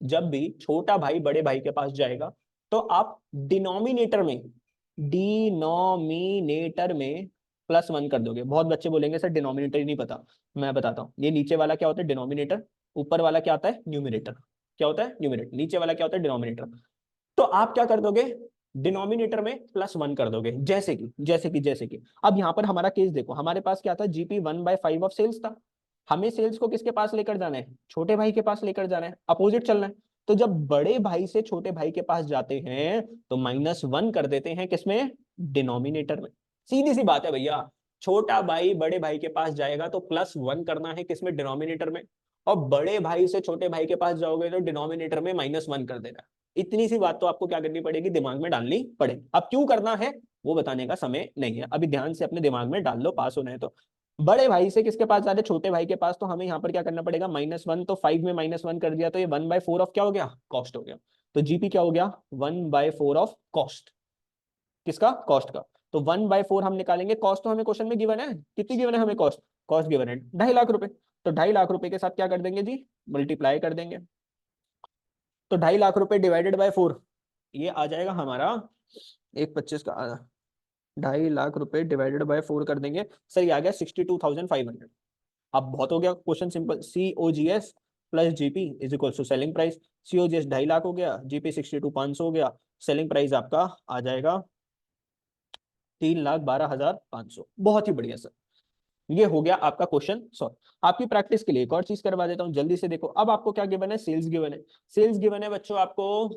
जब भी छोटा भाई बड़े भाई के पास जाएगा, तो आप डिनोमिनेटर में, डिनोमिनेटर में +1 कर दोगे। बहुत बच्चे बोलेंगे सर डिनोमिनेटर ही नहीं पता, मैं बताता हूँ। ये नीचे वाला क्या होता है? डिनोमिनेटर। ऊपर वाला क्या होता है? न्यूमिनेटर। क्या होता है? न्यूमिनेटर। नीचे वाला क्या होता है? डिनोमिनेटर। तो आप क्या कर दोगे? डिनोमिनेटर में +1 कर दोगे। जैसे कि अब यहां पर हमारा केस देखो, हमारे पास क्या था? जीपी 1/5 ऑफ सेल्स था। हमें सेल्स को किसके पास लेकर जाना है? छोटे भाई के पास लेकर जाना है, अपोजिट चलना है। तो जब बड़े भाई से छोटे भाई के पास जाते हैं तो -1 कर देते हैं, किसमें? डिनोमिनेटर में। सीधी सी बात है भैया, छोटा भाई बड़े भाई के पास जाएगा तो +1 करना है, किसमें? डिनोमिनेटर में। और बड़े भाई से छोटे भाई के पास जाओगे तो डिनोमिनेटर में -1 कर देना। इतनी सी बात तो आपको क्या करनी पड़ेगी? दिमाग में डालनी पड़ेगी। अब क्यों करना है वो बताने का समय नहीं है, अभी ध्यान से अपने दिमाग में डाल लो, पास होना है तो। बड़े भाई से किसके पास जा रहे? छोटे भाई के पास। तो हमें यहाँ पर क्या करना पड़ेगा? -1। तो 5 में -1 कर दिया तो ये 1/4 ऑफ क्या हो गया? कॉस्ट हो गया। तो जीपी क्या हो गया? 1/4 ऑफ कॉस्ट। किसका? कॉस्ट का। तो 1/4 हम निकालेंगे। कॉस्ट तो हमें क्वेश्चन में गिवन है, कितनी गिवन है हमें कॉस्ट? कॉस्ट गिवन है 2.5 लाख रुपए। तो 2.5 लाख रुपए के साथ क्या कर देंगे जी? मल्टीप्लाई कर देंगे। तो 2.5 लाख रुपए डिवाइडेड बाय 4, ये आ जाएगा हमारा 1/25 का। 2.5 लाख रुपए डिवाइडेड बाय 4 कर देंगे सर, ये आ गया 62,500। अब बहुत हो गया question simple. COGS plus GP is equal to selling price. COGS 2.5 lakh हो गया, जीपी 62,500 हो गया, सेलिंग प्राइस आपका आ जाएगा 3,12,500। बहुत ही बढ़िया सर, ये हो गया आपका क्वेश्चन सॉल्व। आपकी प्रैक्टिस के लिए एक और चीज करवा देता हूं जल्दी से। देखो अब आपको क्या गिवन है? सेल्स गिवन है। सेल्स गिवन है बच्चों आपको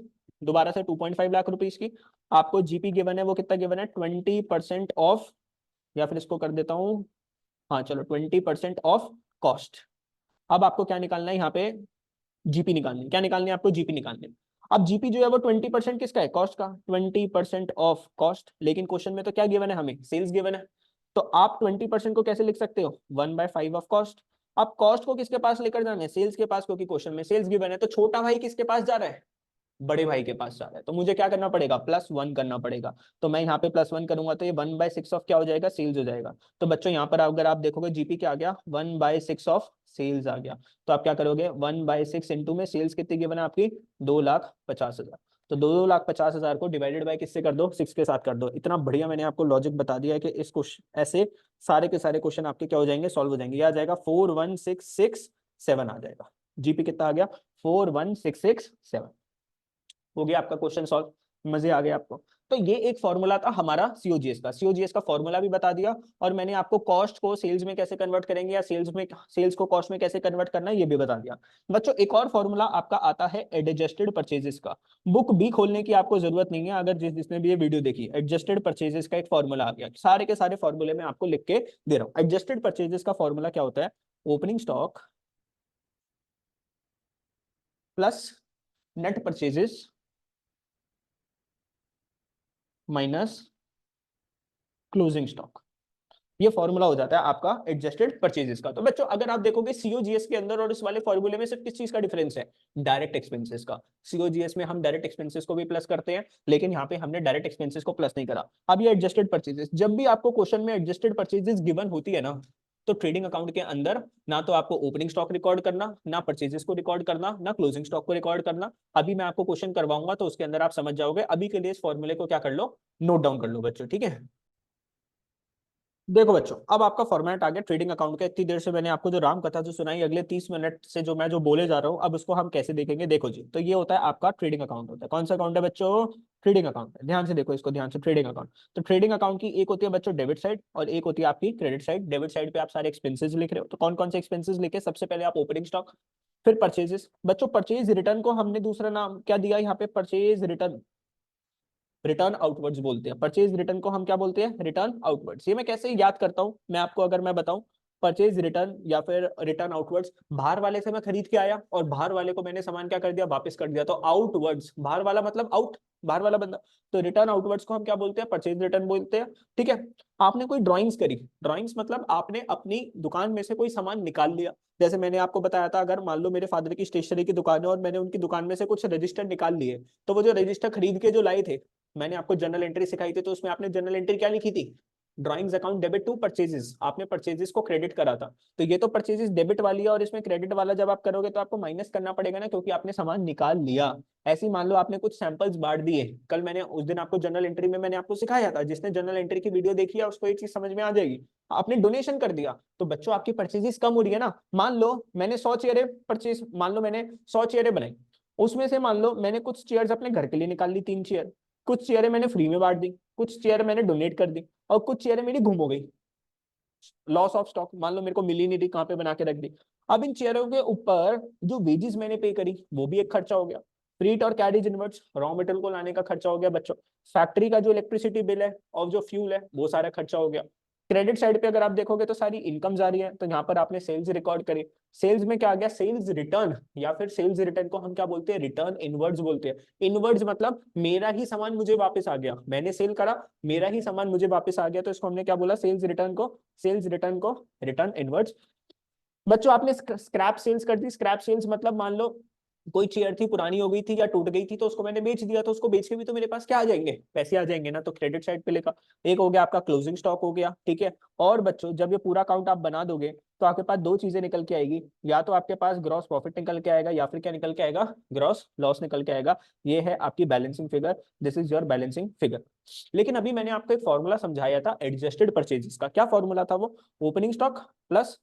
दोबारा से 2.5 लाख रुपीज की। आपको जीपी गिवन है, वो कितना गिवन है? 20% ऑफ, या फिर इसको कर देता हूं, हाँ चलो 20% ऑफ कॉस्ट। अब आपको क्या निकालना है यहाँ पे? जीपी निकालनी है। क्या निकालनी है आपको? जीपी निकालनी है। अब जीपी जो है वो 20% किसका है? कॉस्ट का। 20% ऑफ कॉस्ट, लेकिन क्वेश्चन में तो क्या गिवन है हमें? सेल्स गिवन है। तो आप 20% को कैसे लिख सकते हो? 1/5 ऑफ कॉस्ट। अब कॉस्ट को किसके पास लेकर जाना है? सेल्स के पास, क्योंकि क्वेश्चन में सेल्स गिवन है। तो छोटा भाई किसके पास जा रहा है? बड़े भाई के पास जा रहा है। तो मुझे क्या करना पड़ेगा? +1 करना पड़ेगा। तो मैं यहाँ पे +1 करूंगा तो ये 1/6 ऑफ क्या हो जाएगा? सेल्स हो जाएगा। तो बच्चों यहाँ पर अगर आप देखोगे जीपी क्या आ गया? 1/6 ऑफ सेल्स आ गया। तो आप क्या करोगे? 1/6 इंटू में सेल्स कितनी गिवन है आपकी? 2,50,000। तो 2,50,000 को डिवाइडेड बाय किससे कर दो? 6 के साथ कर दो। इतना बढ़िया मैंने आपको लॉजिक बता दिया है कि इस क्वेश्चन ऐसे सारे के सारे क्वेश्चन आपके क्या हो जाएंगे? सॉल्व हो जाएंगे। ये आ जाएगा 41667 आ जाएगा। जीपी कितना आ गया? 41667। हो गया आपका क्वेश्चन सॉल्व। मजे आ गए आपको? तो ये एक फॉर्मूला था हमारा सीओजीएस का। सीओजीएस का फॉर्मूला भी बता दिया, और मैंने आपको कॉस्ट को सेल्स में कैसे कन्वर्ट करेंगे, या सेल्स को कॉस्ट में कैसे कन्वर्ट करना है ये भी बता दिया। बच्चों एक और फॉर्मूला आपका आता है एडजस्टेड परचेजेस का। बुक भी खोलने की आपको जरूरत नहीं है, अगर जिसने भी ये वीडियो देखी। एडजस्टेड परचेजेस का एक फॉर्मूला आ गया, सारे के सारे फॉर्मूले में आपको लिख के दे रहा हूँ। एडजस्टेड परचेजेस का फॉर्मूला क्या होता है? Opening stock plus net purchases minus closing stock. ये फॉर्मूला हो जाता है आपका एडजस्टेड परचेजेस का। तो बच्चों अगर आप देखोगे सीओजीएस के अंदर और इस वाले फॉर्मूले में सिर्फ किस चीज का डिफरेंस है? डायरेक्ट एक्सपेंसेस का। सीओजीएस में हम डायरेक्ट एक्सपेंसेस को भी प्लस करते हैं, लेकिन यहाँ पे हमने डायरेक्ट एक्सपेंसेस को प्लस नहीं करा। अब ये एडजस्टेड परचेजेस, जब भी आपको क्वेश्चन में एडजस्टेड परचेजेस गिवन होती है ना, तो ट्रेडिंग अकाउंट के अंदर ना तो आपको ओपनिंग स्टॉक रिकॉर्ड करना, ना परचेजेस को रिकॉर्ड करना, ना क्लोजिंग स्टॉक को रिकॉर्ड करना। अभी मैं आपको क्वेश्चन करवाऊंगा तो उसके अंदर आप समझ जाओगे। अभी के लिए इस फॉर्मूले को क्या कर लो? नोट डाउन कर लो बच्चों, ठीक है? देखो बच्चों अब आपका फॉर्मेट आ गया ट्रेडिंग अकाउंट का। इतनी देर से मैंने आपको जो राम कथा जो सुनाई, अगले 30 मिनट से जो मैं जो बोले जा रहा हूँ, अब उसको हम कैसे देखेंगे। देखो जी, तो ये होता है आपका ट्रेडिंग अकाउंट। होता है कौन सा अकाउंट है बच्चों? ट्रेडिंग अकाउंट है। ध्यान से देखो इसको, ध्यान से। ट्रेडिंग अकाउंट, तो ट्रेडिंग अकाउंट की एक होती है बच्चों डेबिट साइड, और एक होती है आपकी क्रेडिट साइड। डेबिट साइड पे आप सारे एक्सपेंसेस लिख रहे हो, तो कौन कौन से एक्सपेंसेस लिखे? सबसे पहले आप ओपनिंग स्टॉक, फिर परचेजेस। बच्चों परचेज रिटर्न को हमने दूसरा नाम क्या दिया यहाँ पे? परचेज रिटर्न, रिटर्न आउटवर्ड्स बोलते हैं। परचेज रिटर्न को हम क्या बोलते हैं? Return outwards. ये मैं कैसे याद करता हूं, मैं आपको अगर मैं बताऊं, परचेज रिटर्न या फिर रिटर्न आउटवर्ड्स, बाहर वाले से मैं खरीद के आया और बाहर वाले को मैंने सामान क्या कर दिया, वापस कर दिया, तो आउटवर्ड्स, बाहर वाला मतलब आउट, बाहर वाला बंदा, तो रिटर्न आउटवर्ड्स को हम क्या बोलते हैं, परचेज रिटर्न बोलते हैं। ठीक है, आपने कोई ड्राइंग्स करी, ड्राइंग्स मतलब आपने अपनी दुकान में से कोई सामान निकाल लिया, जैसे मैंने आपको बताया था, अगर मान लो मेरे फादर की स्टेशनरी की दुकान है और मैंने उनकी दुकान में से कुछ रजिस्टर निकाल लिए, तो वो जो रजिस्टर खरीद के जो लाए थे, मैंने आपको जर्नल एंट्री सिखाई थी, तो उसमें आपने जर्नल एंट्री क्या लिखी थी, drawings account debit to purchases, आपने परचेजेस को क्रेडिट करा था, तो ये तो परचेजेस डेबिट वाली है, और इसमें क्रेडिट वाला जब आप करोगे तो आपको माइनस करना पड़ेगा ना, क्योंकि आपने सामान निकाल लिया। ऐसे ही मान लो आपने कुछ सैंपल्स बांट दिए, कल मैंने उस दिन आपको जर्नल एंट्री में मैंने आपको सिखाया था, जिसने जर्नल एंट्री की वीडियो देखी है उसको ये चीज समझ में आ जाएगी। आपने डोनेशन कर दिया, तो बच्चों आपकी परचेजेस कम हो रही है ना, मान लो मैंने 100 चेयरें परचेज, मान लो मैंने 100 चेयरें बनाई, उसमें से मान लो मैंने कुछ चेयर्स अपने घर के लिए निकाल ली, 3 चेयर, कुछ चेयरें मैंने फ्री में बांट दी, कुछ चेयर मैंने डोनेट कर दी, और कुछ चेयरें मेरी गुम हो गई, लॉस ऑफ स्टॉक, मान लो मेरे को मिली नहीं थी, कहाँ पे बना के रख दी। अब इन चेयरों के ऊपर जो वेजेस मैंने पे करी वो भी एक खर्चा हो गया, फ्रीट और कैरिज इनवर्ट्स, रॉ मटेरियल को लाने का खर्चा हो गया बच्चों, फैक्ट्री का जो इलेक्ट्रिसिटी बिल है और जो फ्यूल है वो सारा खर्चा हो गया। क्रेडिट साइड पे अगर आप देखोगे तो सारी इनकम्स आ रही है, तो यहाँ पर आपने सेल्स रिकॉर्ड करी, सेल्स में क्या आ गया, सेल्स रिटर्न, या फिर सेल्स रिटर्न को हम क्या बोलते हैं, रिटर्न इनवर्ड्स बोलते हैं। इनवर्ड्स मतलब मेरा ही सामान मुझे वापस आ गया, मैंने सेल करा, मेरा ही सामान मुझे वापस आ गया, तो इसको हमने क्या बोला, सेल्स रिटर्न को, सेल्स रिटर्न को रिटर्न इनवर्ड्स। बच्चों आपने स्क्रैप सेल्स कर दी, स्क्रैप सेल्स मतलब मान लो कोई चेयर थी, पुरानी हो गई थी या टूट गई थी, तो उसको मैंने बेच दिया, तो उसको बेच के भी तो मेरे पास क्या आ जाएंगे, पैसे आ जाएंगे ना, तो क्रेडिट साइड पे लिखा। एक हो गया आपका क्लोजिंग स्टॉक हो गया, ठीक है। और बच्चों जब ये पूरा अकाउंट आप बना दोगे तो आपके पास दो चीजें निकल के आएगी, या तो आपके पास ग्रॉस प्रॉफिट निकल के आएगा, या फिर क्या निकल के आएगा, ग्रॉस लॉस निकल के आएगा। ये है आपकी balancing figure, this is your balancing figure. लेकिन अभी मैंने आपको एक फॉर्मूला समझाया था एडजस्टेड परचेजेस का, क्या फॉर्मूला था वो, opening stock plus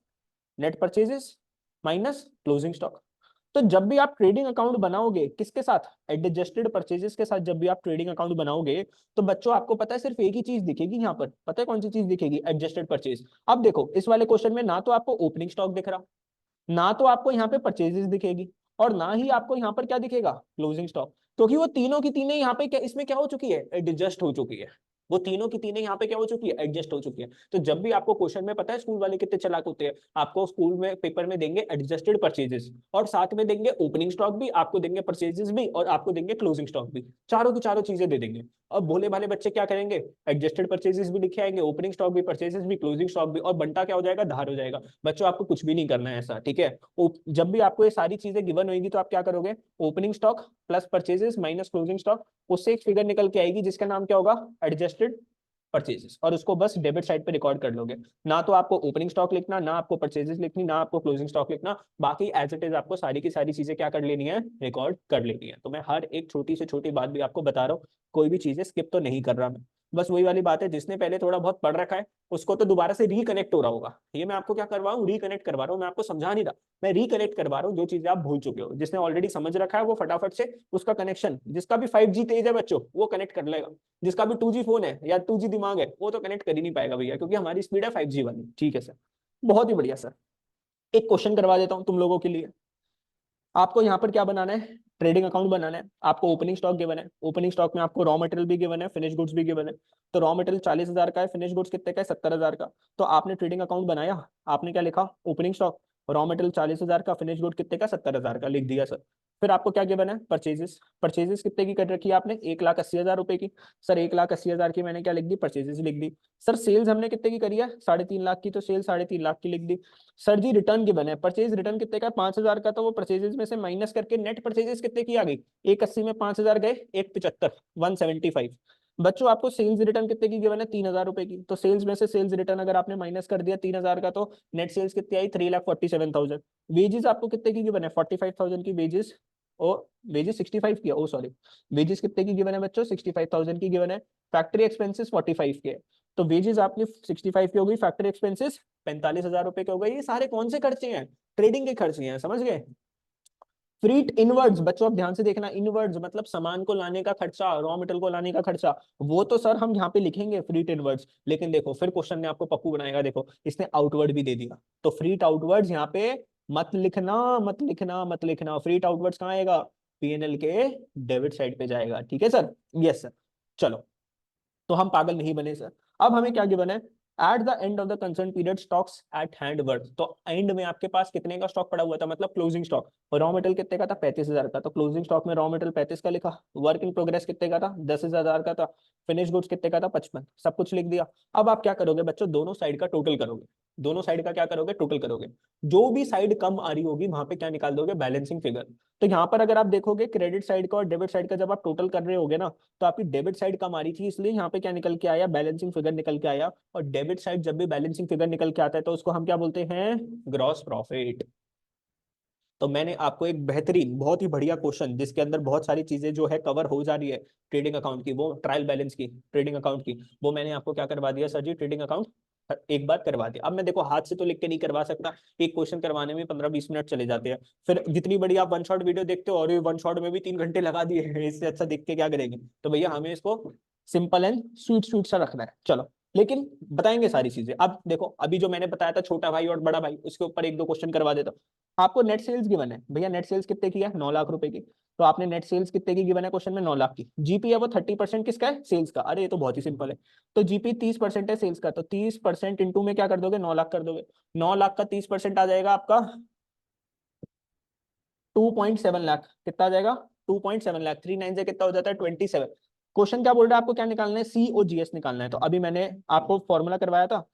net purchases minus closing stock. तो जब भी आप ट्रेडिंग अकाउंट बनाओगे किसके साथ, एडजस्टेड परचेजेस के साथ, जब भी आप ट्रेडिंग अकाउंट बनाओगे तो बच्चों आपको पता है सिर्फ एक ही चीज दिखेगी यहाँ पर, पता है कौन सी चीज दिखेगी, एडजस्टेड परचेज। अब देखो इस वाले क्वेश्चन में ना तो आपको ओपनिंग स्टॉक दिख रहा, ना तो आपको यहाँ पे परचेजेस दिखेगी, और ना ही आपको यहाँ पर क्या दिखेगा, क्लोजिंग स्टॉक, क्योंकि वो तीनों की तीनों यहाँ पे क्या, इसमें क्या हो चुकी है, एडजस्ट हो चुकी है। वो तीनों की तीनों यहाँ पे क्या हो चुकी है, एडजस्ट हो चुकी है। तो जब भी आपको क्वेश्चन में, पता है स्कूल वाले कितने चालाक होते हैं, आपको स्कूल में पेपर में देंगे एडजस्टेड परचेजेस, और साथ में देंगे ओपनिंग स्टॉक भी, आपको देंगे परचेजेस भी, और आपको देंगे क्लोजिंग स्टॉक भी, चारों की चारों चीजें दे देंगे। अब भोले भाले बच्चे क्या करेंगे, एडजस्टेड परचेजेस भी लिखे आएंगे, ओपनिंग स्टॉक भी, परचेजेस भी, क्लोजिंग स्टॉक भी, और बंटा क्या हो जाएगा, धार हो जाएगा। बच्चों आपको कुछ भी नहीं करना है ऐसा, ठीक है। जब भी आपको ये सारी चीजें गिवन होगी तो आप क्या करोगे, opening stock plus purchases minus closing stock, उससे एक फिगर निकल के आएगी जिसका नाम क्या होगा, एडजस्टेड परचेजेस, और उसको बस डेबिट साइड पे रिकॉर्ड कर लोगे। ना तो आपको ओपनिंग स्टॉक लिखना, ना आपको परचेजेस लिखनी, ना आपको क्लोजिंग स्टॉक लिखना, बाकी एज इट इज आपको सारी की सारी चीजें क्या कर लेनी है, रिकॉर्ड कर लेनी है। तो मैं हर एक छोटी से छोटी बात भी आपको बता रहा हूँ, कोई भी चीजें स्किप तो नहीं कर रहा मैं। बस वही वाली बात है, जिसने पहले थोड़ा बहुत पढ़ रखा है उसको तो दोबारा से रिकनेक्ट हो रहा होगा, ये मैं आपको क्या करवा रहा हूँ, रिकनेक्ट करवा रहा हूँ, मैं आपको समझा नहीं रहा, मैं रिकनेक्ट करवा रहा हूँ जो चीजें आप भूल चुके हो। जिसने ऑलरेडी समझ रखा है वो फटाफट से उसका कनेक्शन, जिसका भी 5G तेज है बच्चों वो कनेक्ट कर लेगा, जिसका भी 2G फोन है या 2G दिमाग है वो तो कनेक्ट कर ही नहीं पाएगा भैया, क्योंकि हमारी स्पीड है 5G वाली। ठीक है सर, बहुत ही बढ़िया सर। एक क्वेश्चन करवा देता हूँ तुम लोगों के लिए। आपको यहाँ पर क्या बनाना है, ट्रेडिंग अकाउंट बनाना है, आपको ओपनिंग स्टॉक गिवन है, ओपनिंग स्टॉक में आपको रॉ मटेरियल भी गिवन है, फिनिश गुड्स भी गिवन है। तो रॉ मटेरियल 40,000 का है, फिनिश गुड्स कितने का है, 70,000 का। तो आपने ट्रेडिंग अकाउंट बनाया, आपने क्या लिखा, ओपनिंग स्टॉक, रॉ मटेरियल 40,000 का, फिनिश गुड कितने का, 70,000 का, लिख दिया सर। फिर आपको क्या गिवन है, परचेजेस, परचेजेस कितने की कर रखी है आपने, 1,80,000 रुपए की। सर 1,80,000 की मैंने क्या लिख दी, परचेजेस लिख दी। सर सेल्स हमने कितने की करी है, 3.5 लाख की, तो सेल्स 3.5 लाख की लिख दी। सर जी रिटर्न गिवन है, परचेज रिटर्न कितने का, 5,000 का, तो वो परचेजेस में से माइनस करके नेट परचेजेस कितने की आ गई, 180 में 5,000 गए, 175, 175। बच्चों आपको सेल्स रिटर्न कितने की गिवन है, 3,000 रुपए की, तो सेल्स में से सेल्स रिटर्न अगर आपने माइनस कर दिया 3,000 का, तो नेट सेल्स कितनी आई, 3,47,000। वेजेस आपको कितने की गिवन है, 45,000 की वेजेस, और वेजेस 65 की है, ओ सॉरी, वेजेस कितने की गिवन है बच्चों, 65,000 की गिवन है। फैक्ट्री एक्सपेंसेस 45 के, तो वेजेस आपकी 65 की हो गई, फैक्ट्री एक्सपेंसेस 45,000 रुपए के हो गए। ये सारे कौन से खर्चे हैं, ट्रेडिंग के खर्चे हैं, समझ गए। फ्रीट इनवर्ड्स बच्चों आप ध्यान से देखना, इनवर्ड्स मतलब सामान को लाने का खर्चा, रॉ मटेरियल को लाने का खर्चा, वो तो सर हम यहाँ पे लिखेंगे फ्रीट इनवर्ड्स। लेकिन देखो फिर क्वेश्चन ने आपको पप्पू बनाएगा, देखो इसने आउटवर्ड भी दे दिया, तो फ्रीट आउटवर्ड्स यहाँ पे मत लिखना, मत लिखना, मत लिखना। फ्रीट आउटवर्ड्स कहाँ आएगा, पीएनएल के डेबिट साइड पे जाएगा, ठीक है सर। यस सर, चलो, तो हम पागल नहीं बने सर। अब हमें क्या गिवन है, at the end of the concern period stocks eight hand worth, तो एंड में आपके पास कितने का स्टॉक पड़ा हुआ था, मतलब क्लोजिंग स्टॉक। रॉ मटेरियल कितने का था, 35,000 का, तो क्लोजिंग स्टॉक में रॉ मटेरियल 35 का लिखा। वर्क इन प्रोग्रेस कितने का था, 10,000 का था। फिनिश गुड्स कितने का था, 55, सब कुछ लिख दिया। अब आप क्या करोगे बच्चों, दोनों साइड का टोटल करोगे। दोनों साइड का क्या करोगे, टोटल करोगे। जो भी साइड कम आ रही होगी वहां पे क्या निकाल दोगे, बैलेंसिंग फिगर। तो यहाँ पर अगर आप देखोगे क्रेडिट साइड का और डेबिट साइड का जब आप टोटल कर रहे होगे ना, तो आपकी डेबिट साइड कम आ रही थी, इसलिए यहाँ पे क्या निकल के आया, बैलेंसिंग फिगर निकल के आया। और डेबिट साइड जब भी बैलेंसिंग फिगर निकल के आता है तो उसको हम क्या बोलते हैं, ग्रॉस प्रॉफिट। तो मैंने आपको एक बेहतरीन, बहुत ही बढ़िया क्वेश्चन जिसके अंदर बहुत सारी चीजें जो है कवर हो जा रही है ट्रेडिंग अकाउंट की, वो ट्रायल बैलेंस की, ट्रेडिंग अकाउंट की, वो मैंने आपको क्या करवा दिया सर जी, ट्रेडिंग अकाउंट एक बार करवा दिया। अब मैं देखो हाथ से तो लिख के नहीं करवा सकता, एक क्वेश्चन करवाने में 15-20 मिनट चले जाते हैं। फिर जितनी बड़ी आप वन शॉट वीडियो देखते हो, और ये वन शॉट में भी 3 घंटे लगा दिए हैं, इससे अच्छा देख के क्या करेंगे। तो भैया हमें इसको सिंपल एंड स्वीट स्वीट सा रखना है, चलो। लेकिन बताएंगे सारी चीजें। अब देखो अभी जो मैंने बताया था छोटा भाई और बड़ा भाई, उसके ऊपर एक दो क्वेश्चन करवा देता हूँ। आपको नेट सेल्स गिवन है भैया, नेट सेल्स कितने की है, 9 लाख रुपए की। तो आपने नेट सेल्स कितने की गिवन है क्वेश्चन में, 9 लाख की। जीपी है वो 30% किसका है, सेल्स का। अरे ये तो बहुत ही सिंपल है। तो जीपी 30% है सेल्स का, तो 30% इंटू में क्या कर दोगे, 9 लाख कर दोगे। 9 लाख का 30% आ जाएगा आपका 2.7 लाख। कितना आ जाएगा, 2.7 लाख। 3 9 से कितना हो जाता है, 27। क्वेश्चन क्या बोल रहा है, आपको क्या निकालना है, सीओजीएस निकालना है। तो अभी मैंने आपको फॉर्मूला करवाया था,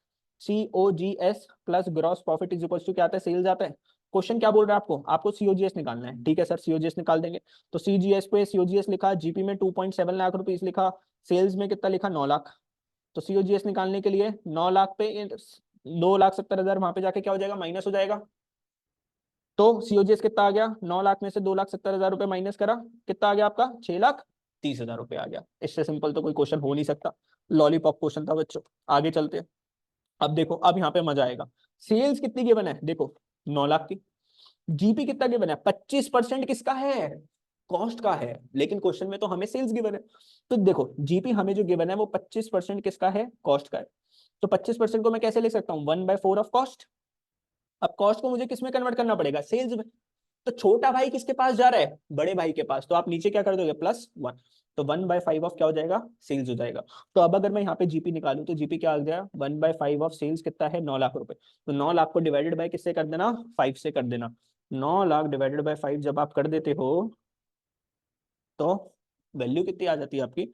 COGS plus gross profit is equal to क्या आता है, सेल्स आता है। क्वेश्चन क्या बोल रहा है आपको, आपको सीओजीएस निकालना है। ठीक है सर, सीओजीएस निकाल देंगे। तो सीजीएस पे सीओजीएस लिखा, जीपी में 2.7 लाख रुपीज लिखा, सेल्स में कितना लिखा, 9 लाख। तो सीओजीएस निकालने के लिए 9 लाख पे 2,70,000 वहां पे जाके क्या हो जाएगा, माइनस हो जाएगा। तो सीओजीएस कितना आ गया, 9 लाख में से 2,70,000 रुपए माइनस करा, कितना आ गया आपका, 6,30,000 रुपए आ गया। इससे सिंपल तो कोई क्वेश्चन हो नहीं सकता, लॉलीपॉप क्वेश्चन था बच्चों। आगे चलते हैं। अब देखो, अब यहाँ पे मजा आएगा। सेल्स कितनी गिवन है, देखो 9 लाख की। जीपी कितना गिवन है, 25% किसका है, कॉस्ट का है। लेकिन क्वेश्चन में तो हमें सेल्स गिवन है। तो देखो जीपी हमें जो गिवन है वो 25% किसका है, कॉस्ट का है। तो 25% को मैं कैसे ले सकता हूँ, 1/4 ऑफ कॉस्ट। अब कॉस्ट को मुझे किस में कन्वर्ट करना पड़ेगा, सेल्स में। तो छोटा भाई किसके पास जा रहा है, बड़े भाई के पास। तो आप नीचे क्या कर दोगे, +1। तो 1/5 ऑफ क्या हो जाएगा, सेल्स हो जाएगा। तो अब अगर मैं यहाँ पे जीपी निकालूं तो जीपी क्या आ गया, 1/5 ऑफ सेल्स कितना है, 9 लाख रुपए। तो 9 लाख को डिवाइडेड बाय किससे कर देना, 5 से कर देना। 9 लाख डिवाइडेड बाय 5 जब आप कर देते हो तो वैल्यू कितनी आ जाती है आपकी,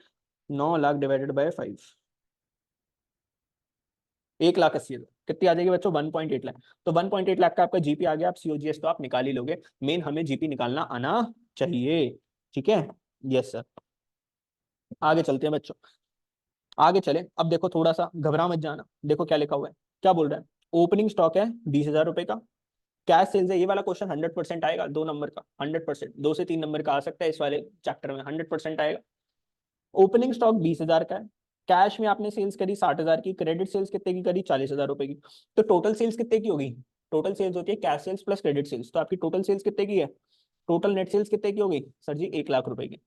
9 लाख डिवाइडेड बाय 5, 1,80,000। कितनी आ जाएगी बच्चों, 1.8 लाख। तो 1.8 लाख का आपका जीपी आ गया। आप सीओजीएस तो आप निकाल ही लोगे, मेन हमें जीपी निकालना आना चाहिए। ठीक है, यस सर। आगे चलते हैं बच्चों, आगे चले। अब देखो थोड़ा सा घबरा मत जाना, देखो क्या लिखा हुआ है, क्या बोल रहा है। ओपनिंग स्टॉक है 20,000 रुपए का, कैश सेल्स है। ये वाला क्वेश्चन 100% आएगा, 2 नंबर का 100%, 2 से 3 नंबर का आ सकता है इस वाले चैप्टर में, 100% आएगा। ओपनिंग स्टॉक 20,000 का है, कैश में आपने सेल्स करी 60,000 की, क्रेडिट सेल्स कितने की करी, 40,000 रुपए की। तो टोटल सेल्स कितने की होगी, टोटल सेल्स होती है cash sales plus credit sales. तो आपकी टोटल सेल्स कितने की है, टोटल नेट सेल्स कितने की होगी सर जी, 1 लाख रुपए की।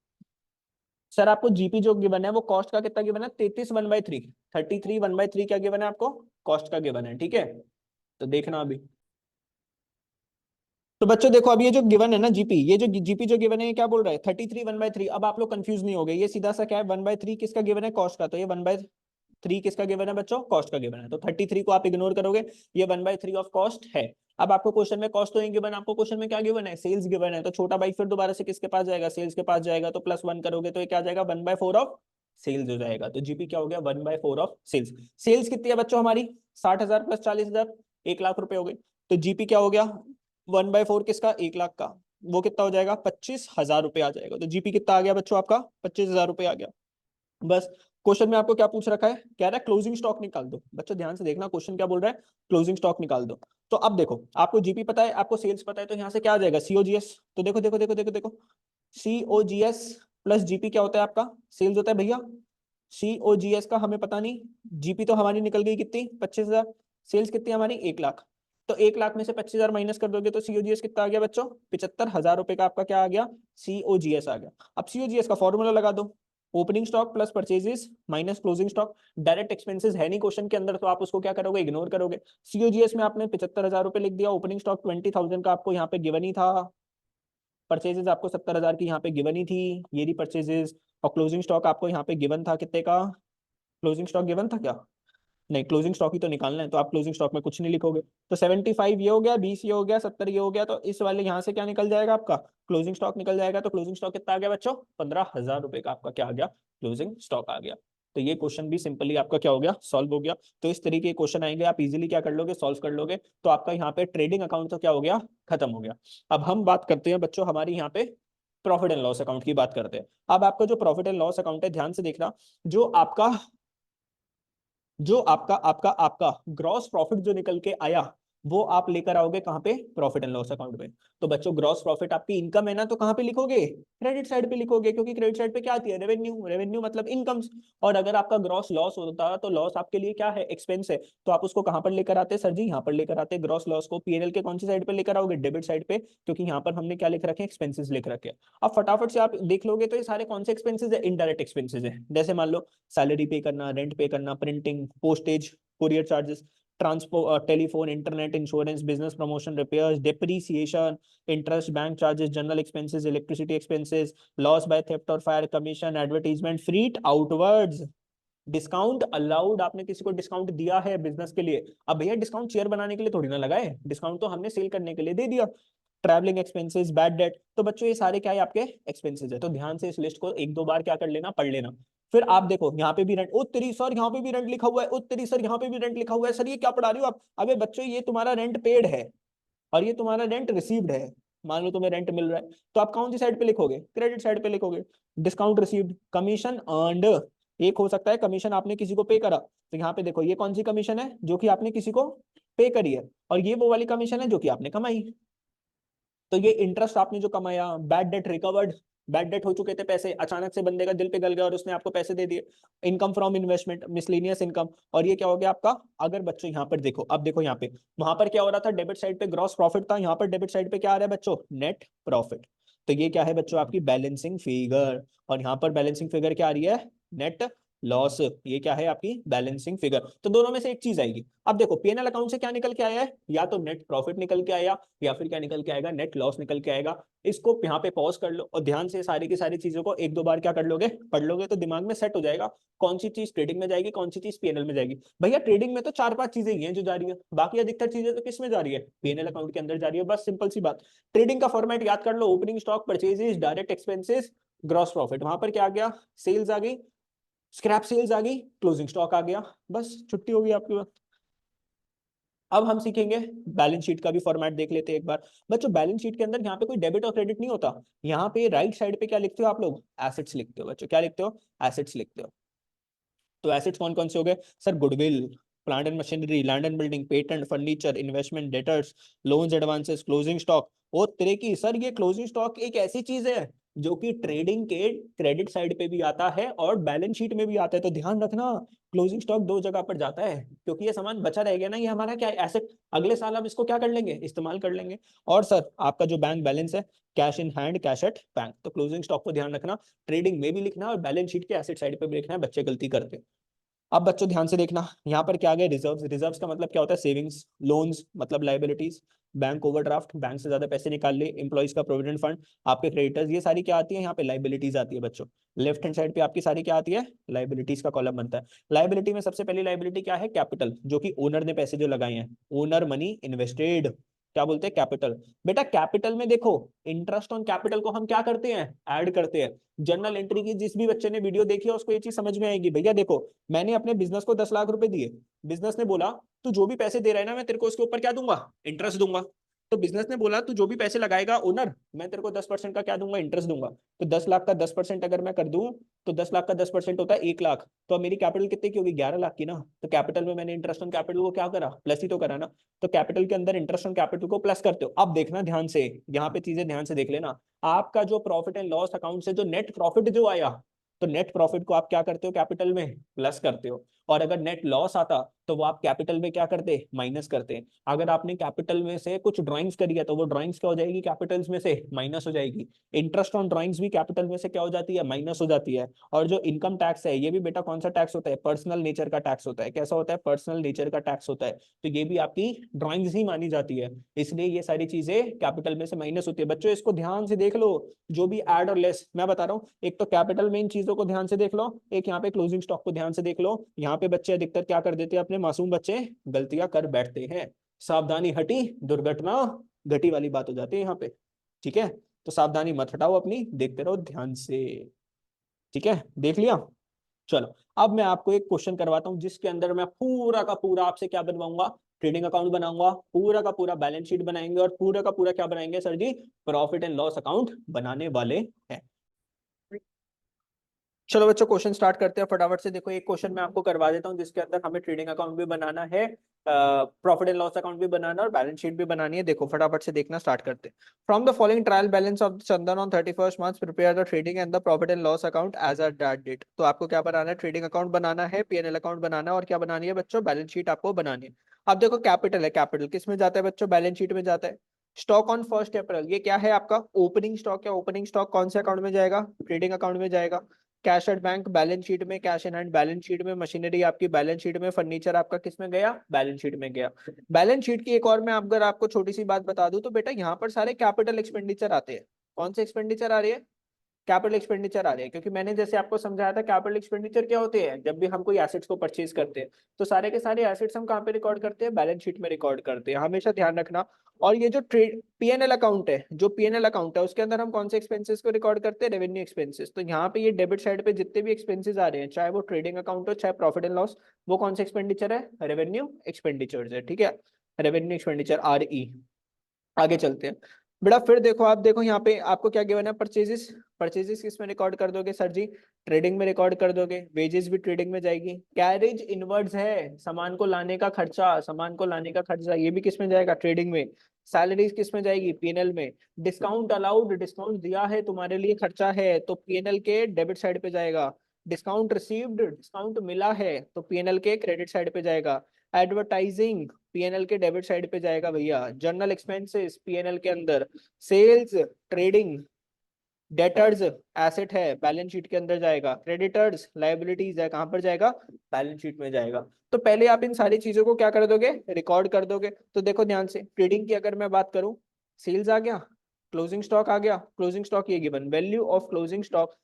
सर आपको जीपी जो गिवन है वो कॉस्ट का कितना गिवन है, 33 1/3, 33 1/3 क्या गिवन है आपको, कॉस्ट का गिवन है। ठीक है, तो देखना अभी। तो बच्चों देखो, अब ये जो गिवन है ना जीपी, ये जो जीपी जो गिवन है ये क्या बोल रहा है, 33 1/3। अब आप लोग कंफ्यूज नहीं हो गए, ये सीधा सा क्या है, 1/3 किसका गिवन है, कॉस्ट का। तो ये 1/3 किसका गिवन है बच्चों, कॉस्ट का गिवन है। तो 33 को आप इग्नोर करोगे, ये 1/3 ऑफ कॉस्ट है। अब आपको क्वेश्चन में कॉस्ट तो नहीं गिवन, आपको क्वेश्चन में क्या गिवन है, सेल्स गिवन है। तो छोटा भाई फिर दोबारा से किसके पास जाएगा, सेल्स के पास जाएगा। तो +1 करोगे तो ये क्या जाएगा, 1/4 ऑफ सेल्स हो जाएगा। तो जीपी क्या हो गया, 1/4 ऑफ सेल्स। सेल्स कितनी है बच्चों हमारी, 60,000 प्लस 40,000, 1 लाख रुपए हो गए। तो जीपी क्या हो गया, 1/4 किसका, 1 लाख का, वो कितना हो जाएगा, 25,000 रुपए आ जाएगा। तो जीपी कितना आ गया बच्चों आपका, 25,000 रुपए आ गया। बस। क्वेश्चन में आपको क्या पूछ रखा है, कह रहा है क्लोजिंग स्टॉक निकाल दो। बच्चों ध्यान से देखना, क्वेश्चन क्या बोल रहा है, क्लोजिंग स्टॉक निकाल दो। तो अब देखो, आपको जीपी पता है, आपको सेल्स पता है, तो यहाँ से क्या आ जाएगा, सीओजीएस। तो देखो देखो देखो देखो देखो, सीओजीएस प्लस जीपी क्या होता है आपका, सेल्स होता है भैया। सीओजीएस का हमें पता नहीं, जीपी तो हमारी निकल गई कितनी, 25,000। सेल्स कितनी हमारी, 1 लाख। तो 1 लाख में से 25,000 माइनस कर दोगे तो सीओजीएस कितना आ गया बच्चों, 75,000 रुपए का आपका क्या आ गया, सीओजीएस आ गया। अब सीओजीएस का फॉर्मूला लगा दो, opening stock plus purchases minus closing stock. Direct expenses है नहीं क्वेश्चन के अंदर, तो आप उसको क्या करोगे, इग्नोर करोगे। सीओजीएस में आपने 75,000 रुपए लिख दिया, ओपनिंग स्टॉक 20,000 का आपको यहाँ पे गिवन ही था, परचेजेस आपको 70,000 की यहाँ पे गिवन ही थी, ये रही परचेजेस। और क्लोजिंग स्टॉक आपको यहाँ पे गिवन था कितने का, क्लोजिंग स्टॉक गिवन था क्या, नहीं, क्लोजिंग स्टॉक ही तो निकालना है, तो आप क्लोजिंग स्टॉक में कुछ नहीं लिखोगे। तो 75 ये हो गया, 20 ये हो गया, 70 ये हो गया, तो इस वाले यहाँ से क्या निकल जाएगा आपका, क्लोजिंग स्टॉक निकल जाएगा। तो क्लोजिंग स्टॉक कितना आ गया बच्चों, 15,000 रुपए का आपका क्या आ गया, क्लोजिंग स्टॉक आ गया। तो ये क्वेश्चन भी सिंपली आपका क्या हो गया, सॉल्व हो गया। तो इस तरीके के क्वेश्चन आएंगे, आप इजीली क्या कर लोगे, सॉल्व कर लोगे। तो आपका यहाँ पे ट्रेडिंग अकाउंट तो क्या हो गया, खत्म हो गया। अब हम बात करते हैं बच्चों हमारी यहाँ पे प्रॉफिट एंड लॉस अकाउंट की बात करते हैं। अब आपका जो प्रॉफिट एंड लॉस अकाउंट है, ध्यान से देखना, जो आपका जो आपका आपका आपका ग्रॉस प्रॉफिट जो निकल के आया, वो आप लेकर आओगे कहां पे, प्रॉफिट एंड लॉस अकाउंट में। तो बच्चों ग्रॉस प्रॉफिट आपकी इनकम है ना, तो कहां पे लिखोगे, क्रेडिट साइड पे लिखोगे, क्योंकि क्रेडिट साइड पे क्या आती है, रेवेन्यू, रेवेन्यू मतलब इनकम्स। और अगर आपका ग्रॉस लॉस होता तो लॉस आपके लिए क्या है, एक्सपेंस है, तो आप उसको कहां पर लेकर आते सर जी, यहाँ पर लेकर आते ग्रॉस लॉस को। पीएनएल के कौन सी साइड पे लेकर आओगे, डेबिट साइड पे, क्योंकि यहाँ पर हमने क्या लिख रखे, एक्सपेंसेस लिख रखे। अब फटाफट से आप देख लोगे तो ये सारे कौन से एक्सपेंसेस है, इनडायरेक्ट एक्सपेंसेस है। जैसे मान लो सैलरी पे करना, रेंट पे करना, printing, postage, courier charges, transport, telephone, internet, insurance, business promotion, repairs, depreciation, interest, bank charges, general expenses, electricity expenses, loss by theft or fire, commission, advertisement, freight outwards, discount allowed, आपने किसी को discount दिया है business के लिए, अब भैया discount share बनाने के लिए थोड़ी ना लगाए, डिस्काउंट तो हमने सेल करने के लिए दे दिया। ट्रैवलिंग एक्सपेंसेस, बैड डेट, तो बच्चों ये सारे क्या है आपके एक्सपेंसेस है। तो ध्यान से इस लिस्ट को एक दो बार क्या कर लेना, पढ़ लेना। फिर आप देखो यहाँ पे भी रेंट, ओ तेरी सर यहाँ पे भी रेंट लिखा हुआ है, ओ तेरी सर यहाँ पे भी रेंट लिखा हुआ है, सर ये क्या पढ़ा रही हो आप। अबे बच्चों ये तुम्हारा रेंट पेड है और ये तुम्हारा रेंट रिसीव्ड है। मान लो तुम्हें रेंट मिल रहा है, तो आप कौन सी साइड पे लिखोगे, क्रेडिट साइड पे लिखोगे। डिस्काउंट रिसीव्ड, कमीशन अर्नड, एक हो सकता है कमीशन आपने किसी को पे करा, तो यहाँ पे देखो ये कौन सी कमीशन है, जो कि आपने किसी को पे करी है, और ये वो वाली कमीशन है जो कि आपने कमाई। तो ये इंटरेस्ट आपने जो कमाया, bad debt recovered, bad debt हो चुके थे पैसे, अचानक से बंदे का दिल पिघल गया और उसने आपको पैसे दे दिए। Income from investment, miscellaneous income, और ये क्या हो गया आपका। अगर बच्चों यहाँ पर देखो, अब देखो यहाँ पे, वहां पर क्या हो रहा था, डेबिट साइड पे ग्रॉस प्रॉफिट था, यहाँ पर डेबिट साइड पे क्या आ रहा है बच्चों, नेट प्रॉफिट। तो ये क्या है बच्चों, आपकी बैलेंसिंग फिगर, और यहाँ पर बैलेंसिंग फिगर क्या आ रही है, नेट लॉस। ये क्या है आपकी बैलेंसिंग फिगर। तो दोनों में से एक चीज आएगी। अब देखो पीएनएल अकाउंट से क्या निकल के आया है, या तो नेट प्रॉफिट निकल के आया, या फिर क्या निकल के आएगा, नेट लॉस निकल के आएगा। इसको यहाँ पे पॉज कर लो और ध्यान से सारी की सारी चीजों को एक दो बार क्या कर लोगे, पढ़ लोगे, तो दिमाग में सेट हो जाएगा कौन सी चीज ट्रेडिंग में जाएगी, कौन सी चीज पीएनएल में जाएगी। भैया ट्रेडिंग में तो चार पांच चीजें ही हैं जो जा रही है, बाकी अधिकतर चीजें तो किस में जा रही है, पीएनएल अकाउंट के अंदर जा रही है। बस सिंपल सी बात, ट्रेडिंग का फॉर्मेट याद कर लो, opening stock, purchases, direct expenses, gross profit. वहां पर क्या आ गया, सेल्स आ गई, स्क्रैप सेल्स आ गई, क्लोजिंग स्टॉक आ गया, बस छुट्टी होगी आपकी। अब हम सीखेंगे बैलेंस शीट का भी फॉर्मेट देख लेते हैं एक बार। बच्चों बैलेंस शीट के अंदर यहाँ पे कोई डेबिट और क्रेडिट नहीं होता, यहाँ पे राइट साइड पे क्या लिखते हो आप लोग, एसेट्स लिखते हो। बच्चों क्या लिखते हो, एसेट्स लिखते हो। तो एसेट्स कौन कौन से हो गए sir, goodwill, plant and machinery, land and building, patent, furniture, investment, debtors, loans, advances, closing stock. और तरह की सर, ये क्लोजिंग स्टॉक एक ऐसी चीज है जो कि ट्रेडिंग के क्रेडिट साइड पे भी आता है और बैलेंस शीट में भी आता है। तो ध्यान रखना, क्लोजिंग स्टॉक दो जगह पर जाता है, क्योंकि ये सामान बचा रह गया ना, ये हमारा क्या एसेट, अगले साल हम इसको क्या कर लेंगे, इस्तेमाल कर लेंगे। और सर आपका जो बैंक बैलेंस है, cash in hand, cash at bank. तो क्लोजिंग स्टॉक को ध्यान रखना, ट्रेडिंग में भी लिखना है और बैलेंस शीट के एसेट साइड पे भी लिखना है, बच्चे गलती करते हैं। अब बच्चों ध्यान से देखना, यहाँ पर क्या आ गया, रिजर्व्स। रिजर्व्स का मतलब क्या होता है, सेविंग्स, लोन्स मतलब लाइबिलिटीज, बैंक ओवरड्राफ्ट, बैंक से ज्यादा पैसे निकाल ले, एम्प्लॉइज का प्रोविडेंट फंड, आपके क्रेडिटर्स, ये सारी क्या आती है, यहाँ पे लाइबिलिटीज आती है बच्चों। लेफ्ट हैंड साइड पे आपकी सारी क्या आती है, लाइबिलिटीज का कॉलम बनता है। लाइबिलिटी में सबसे पहली लाइबिलिटी क्या है, कैपिटल, जो कि ओनर ने पैसे जो लगाए हैं, ओनर मनी इन्वेस्टेड, क्या बोलते हैं, कैपिटल। बेटा कैपिटल में देखो, इंटरेस्ट ऑन कैपिटल को हम क्या करते हैं, ऐड करते हैं। जर्नल एंट्री की जिस भी बच्चे ने वीडियो देखी है उसको ये चीज समझ में आएगी। भैया देखो, मैंने अपने बिजनेस को 10 लाख रुपए दिए, बिजनेस ने बोला तू जो भी पैसे दे रहा है ना, मैं तेरे को उसके ऊपर क्या दूंगा, इंटरेस्ट दूंगा। तो बिजनेस ने बोला तू जो भी पैसे लगाएगा ओनर, मैं तेरे को 10% का क्या दूंगा, इंटरेस्ट दूंगा। तो 10 लाख का 10% अगर मैं कर दूं, तो 10 लाख का 10% होता है 1 लाख। तो अब मेरी कैपिटल कितने की होगी, 11 लाख की ना। तो कैपिटल में मैंने इंटरेस्ट ऑन कैपिटल को क्या करा, प्लस ही तो करा ना। तो कैपिटल के अंदर इंटरेस्ट ऑन कैपिटल को प्लस करते हो। अब देखना ध्यान से, यहाँ पे चीजें ध्यान से देख लेना। आपका जो प्रॉफिट एंड लॉस अकाउंट से जो नेट प्रॉफिट जो आया, तो नेट प्रॉफिट को आप क्या करते हो, कैपिटल में प्लस करते हो। और अगर नेट लॉस आता तो वो आप कैपिटल में क्या करते, माइनस करते। अगर आपने कैपिटल में से कुछ ड्राइंग्स करी है तो वो ड्राइंग्स क्या हो जाएगी, कैपिटल्स में से माइनस हो जाएगी। इंटरेस्ट ऑन ड्राइंग्स भी कैपिटल में से क्या हो जाती है, माइनस हो जाती है। और जो इनकम टैक्स है, ये भी बेटा कौन सा टैक्स होता है, पर्सनल नेचर का टैक्स होता है। कैसा होता है, पर्सनल नेचर का टैक्स होता है। तो ये भी आपकी ड्राइंग्स ही मानी जाती है, इसलिए ये सारी चीजें कैपिटल में से माइनस होती है। बच्चों इसको ध्यान से देख लो, जो भी ऐड और लेस मैं बता रहा हूँ, एक तो कैपिटल में इन चीजों को ध्यान से देख लो, एक यहाँ पे क्लोजिंग स्टॉक को ध्यान से देख लो। यहाँ यहाँ पे बच्चे अधिकतर क्या कर देते हैं, अपने मासूम बच्चे गलतियां कर बैठते हैं। सावधानी हटी दुर्घटना घटी वाली बात हो जाती है यहाँ पे। ठीक है, तो सावधानी मत हटाओ अपनी, देखते रहो ध्यान से। ठीक है, देख लिया। चलो, अब मैं आपको एक क्वेश्चन करवाता हूं जिसके अंदर मैं पूरा का पूरा आपसे क्या बनवाऊंगा, ट्रेडिंग अकाउंट बनाऊंगा, पूरा का पूरा बैलेंस शीट बनाएंगे और पूरा का पूरा क्या बनाएंगे सर जी, प्रॉफिट एंड लॉस अकाउंट बनाने वाले हैं। चलो बच्चों, क्वेश्चन स्टार्ट करते हैं फटाफट से। देखो, एक क्वेश्चन मैं आपको करवा देता हूं जिसके अंदर हमें ट्रेडिंग अकाउंट भी बनाना है, प्रॉफिट एंड लॉस अकाउंट भी बनाना है और बैलेंस शीट भी बनानी है। देखो फटाफट से देखना स्टार्ट करते हैं। From the following trial balance of Chandan on 31st March prepare the trading and the profit and loss account as a that date. तो आपको क्या बनाना है, ट्रेडिंग अकाउंट बनाना है, पीएनएल अकाउंट बनाना है और क्या बनानी है बच्चों, बैलेंस शीट आपको बनानी है। अब देखो, कैपिटल है, कैपिटल किस में जाता है बच्चों, बैलेंस शीट में जाता है। स्टॉक ऑन 1 अप्रैल, ये क्या है आपका ओपनिंग स्टॉक है। ओपनिंग स्टॉक कौन से अकाउंट में जाएगा, ट्रेडिंग अकाउंट में जाएगा। Cash at bank balance sheet में, cash in hand balance sheet में, मशीनरी आपकी बैलेंस शीट में, फर्नीचर आपका किस में गया, बैलेंस शीट में गया। बैलेंस शीट की एक और मैं अगर आपको छोटी सी बात बता दूं तो बेटा यहाँ पर सारे कैपिटल एक्सपेंडिचर आते हैं। कौन से एक्सपेंडिचर आ रही है, कैपिटल एक्सपेंडिचर आ रहे हैं। क्योंकि मैंने जैसे आपको समझाया था, कैपिटल एक्सपेंडिचर क्या होते हैं, जब भी हम कोई एसेट्स को परचेज करते हैं तो सारे के सारे एसेट्स हम कहाँ पे रिकॉर्ड करते हैं, बैलेंस शीट में रिकॉर्ड करते हैं, हमेशा ध्यान रखना। और ये जो ट्रेड पीएनएल अकाउंट है, जो पीएनएल अकाउंट है उसके अंदर हम कौन से एक्सपेंसेस को रिकॉर्ड करते हैं, रेवेन्यू एक्सपेंसेस। तो यहाँ पे ये डेबिट साइड पे जितने भी एक्सपेंसेस आ रहे हैं, चाहे वो ट्रेडिंग अकाउंट हो चाहे प्रॉफिट एंड लॉस, वो कौन से एक्सपेंडिचर है, रेवेन्यू एक्सपेंडिचर है। ठीक है, रेवेन्यू एक्सपेंडिचर RE। आगे चलते हैं बेटा, फिर देखो, आप देखो यहाँ पे आपको क्या गिवन है, परचेजेस। परचेजेस किस में रिकॉर्ड कर दोगे सर जी, ट्रेडिंग में रिकॉर्ड कर दोगे। वेजेस भी ट्रेडिंग में जाएगी। कैरेज इनवर्ड्स है, सामान को लाने का खर्चा, सामान को लाने का खर्चा, ये भी किस में जाएगा, ट्रेडिंग में। सैलरीज किस में जाएगी, पीएनएल में। डिस्काउंट अलाउड, डिस्काउंट दिया है तुम्हारे लिए, खर्चा है, तो पीएनएल के डेबिट साइड पे जाएगा। डिस्काउंट रिसीव्ड, डिस्काउंट मिला है तो पीएनएल के क्रेडिट साइड पे जाएगा। एडवर्टाइजिंग पीएनएल के डेबिट साइड पे जाएगा भैया। जर्नल एक्सपेंसेस पीएनएल के अंदर। सेल्स, ट्रेडिंग, डेटर्स एसेट है, बैलेंस शीट के अंदर जाएगा। क्रेडिटर्स लायबिलिटीज है, कहां पर जाएगा, बैलेंस शीट में जाएगा। तो पहले आप इन सारी चीजों को क्या कर दोगे, रिकॉर्ड कर दोगे। तो देखो ध्यान से, ट्रेडिंग की अगर मैं बात करूं, सेल्स आ गया, क्लोजिंग स्टॉक आ गया। क्लोजिंग स्टॉक ये given, value of closing stock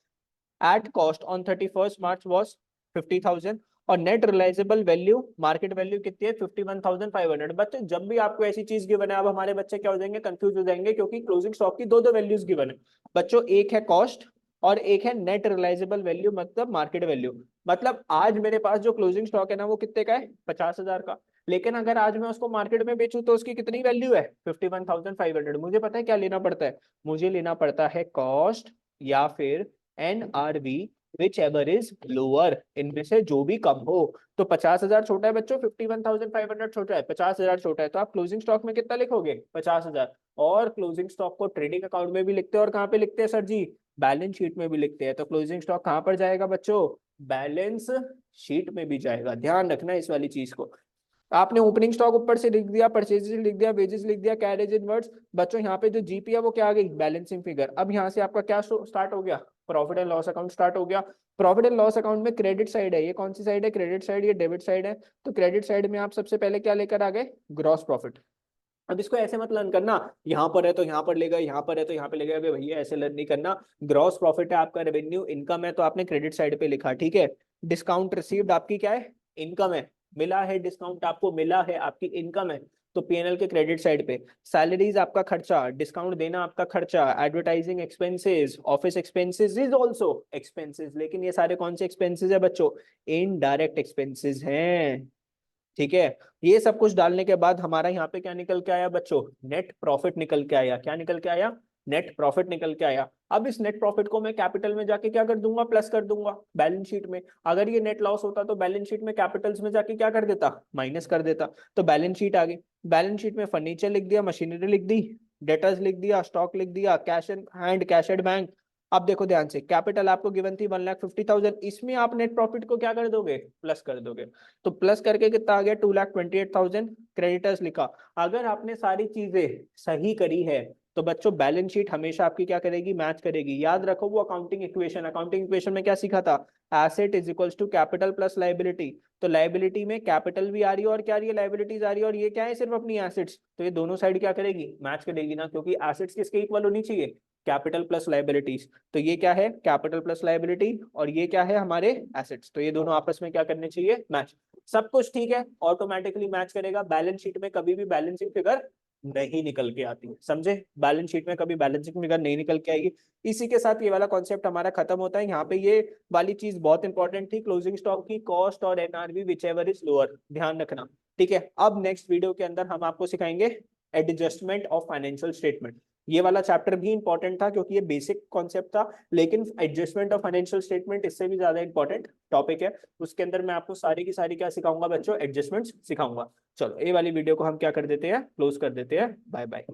at cost on 31st March was 50,000 और net realisable value, market value कितनी है, 51,500। बच्चे जब भी आपको ऐसी चीज गिवन है, अब हमारे बच्चे क्या हो जाएंगे, कंफ्यूज हो जाएंगे, क्योंकि क्लोजिंग स्टॉक की दो दो वैल्यूज गिवन है बच्चों, एक है कॉस्ट और एक है नेट रिलाइजेबल वैल्यू, मतलब मार्केट वैल्यू। मतलब आज मेरे पास जो क्लोजिंग स्टॉक है ना, वो कितने का है, 50,000 का। लेकिन अगर आज मैं उसको मार्केट में बेचूं तो उसकी कितनी वैल्यू है, 51,500। मुझे पता है क्या लेना पड़ता है, मुझे लेना पड़ता है कॉस्ट या फिर NRV, which ever is lower, इनमें से जो भी कम हो। तो 50,000 छोटा है बच्चों, 51,500 छोटा है, 50,000 छोटा है, तो आप क्लोजिंग स्टॉक में कितना लिखोगे, 50,000। और क्लोजिंग स्टॉक को ट्रेडिंग अकाउंट में भी लिखते हैं और कहाँ पे लिखते हैं सर जी, बैलेंस शीट में भी लिखते हैं। तो क्लोजिंग स्टॉक कहाँ पर जाएगा बच्चों, बैलेंस शीट में भी जाएगा। ध्यान रखना इस वाली चीज को। आपने ओपनिंग स्टॉक ऊपर से लिख दिया, परचेजेस लिख दिया, वेजेस लिख दिया, कैरेज इनवर्ड्स। बच्चों यहाँ पे जो जीपी है वो क्या आ गई, बैलेंसिंग फिगर। अब यहाँ से आपका क्या स्टार्ट हो गया, profit and loss account start हो गया। प्रॉफिट एंड लॉस अकाउंट में क्रेडिट साइड है, ये कौन सी साइड है, क्रेडिट साइड, ये डेबिट साइड है। तो क्रेडिट साइड में आप सबसे पहले क्या लेकर आ गए, ग्रॉस प्रॉफिट। अब इसको ऐसे मत लर्न करना, यहाँ पर है तो यहाँ पर लेगा, यहाँ पर है तो यहाँ पे लेगा, भैया ऐसे लर्न नहीं करना। ग्रॉस प्रॉफिट है आपका, रेवेन्यू इनकम है, तो आपने क्रेडिट साइड पे लिखा। ठीक है, डिस्काउंट रिसीव्ड आपकी क्या है, इनकम है, मिला है डिस्काउंट आपको, मिला है आपकी इनकम है, तो पीएनएल के क्रेडिट साइड पे। सैलरीज आपका खर्चा, डिस्काउंट देना आपका खर्चा। Advertising expenses, office expenses is also expenses, लेकिन ये सारे कौन से एक्सपेंसेस है बच्चों, इनडायरेक्ट एक्सपेंसेस हैं। ठीक है, ये सब कुछ डालने के बाद हमारा यहाँ पे क्या निकल के आया बच्चों, नेट प्रॉफिट निकल के आया। क्या निकल के आया, नेट प्रॉफिट निकल के आया। अब इस नेट प्रॉफिट को मैं कैपिटल में जाके क्या कर दूंगा, प्लस कर दूंगा बैलेंस शीट में। अगर ये नेट लॉस होता तो बैलेंस शीट में कैपिटल्स में जाके क्या कर देता, माइनस कर देता। तो बैलेंस शीट आ गई, बैलेंस शीट में फर्नीचर लिख दिया, मशीनरी लिख दी, डेटर्स लिख दिया, स्टॉक लिख दिया, cash and hand, cash at bank. अब देखो ध्यान से, कैपिटल आपको गिवन थी 1,50,000, इसमें आप नेट प्रॉफिट को क्या कर दोगे, प्लस कर दोगे। तो प्लस करके कितना आ गया, 2,28,000। क्रेडिटर्स लिखा। अगर आपने सारी चीजें सही करी है तो बच्चों बैलेंस शीट हमेशा आपकी क्या करेगी, मैच करेगी। याद रखो वो अकाउंटिंग इक्वेशन, अकाउंटिंग इक्वेशन में क्या सीखा था, asset is equals to capital plus liability. तो लाइबिलिटी में कैपिटल भी आ रही है और क्या आ रही है, लाइबिलिटीज आ रही है, और ये क्या है, सिर्फ अपनी एसेट्स। तो ये दोनों साइड क्या करेगी, मैच करेगी ना, क्योंकि एसेट्स किसके इक्वल होनी चाहिए, कैपिटल प्लस लाइबिलिटीज। तो ये क्या है, कैपिटल प्लस लाइबिलिटी, और ये क्या है, हमारे एसेट्स। तो ये दोनों आपस में क्या करने चाहिए, मैच। सब कुछ ठीक है, ऑटोमेटिकली मैच करेगा। बैलेंस शीट में कभी भी बैलेंसिंग फिगर नहीं निकल के आती है, समझे, बैलेंस शीट में कभी बैलेंसिंग फिगर नहीं निकल के आएगी। इसी के साथ ये वाला कॉन्सेप्ट हमारा खत्म होता है। यहाँ पे ये वाली चीज बहुत इंपॉर्टेंट थी, क्लोजिंग स्टॉक की कॉस्ट और NRV which ever is lower, ध्यान रखना, ठीक है। अब नेक्स्ट वीडियो के अंदर हम आपको सिखाएंगे एडजस्टमेंट ऑफ फाइनेंशियल स्टेटमेंट। ये वाला चैप्टर भी इंपॉर्टेंट था क्योंकि ये बेसिक कॉन्सेप्ट था, लेकिन एडजस्टमेंट ऑफ फाइनेंशियल स्टेटमेंट इससे भी ज्यादा इंपॉर्टेंट टॉपिक है। उसके अंदर मैं आपको सारी की सारी क्या सिखाऊंगा बच्चों, एडजस्टमेंट्स सिखाऊंगा। चलो ये वाली वीडियो को हम क्या कर देते हैं, क्लोज कर देते हैं। Bye bye.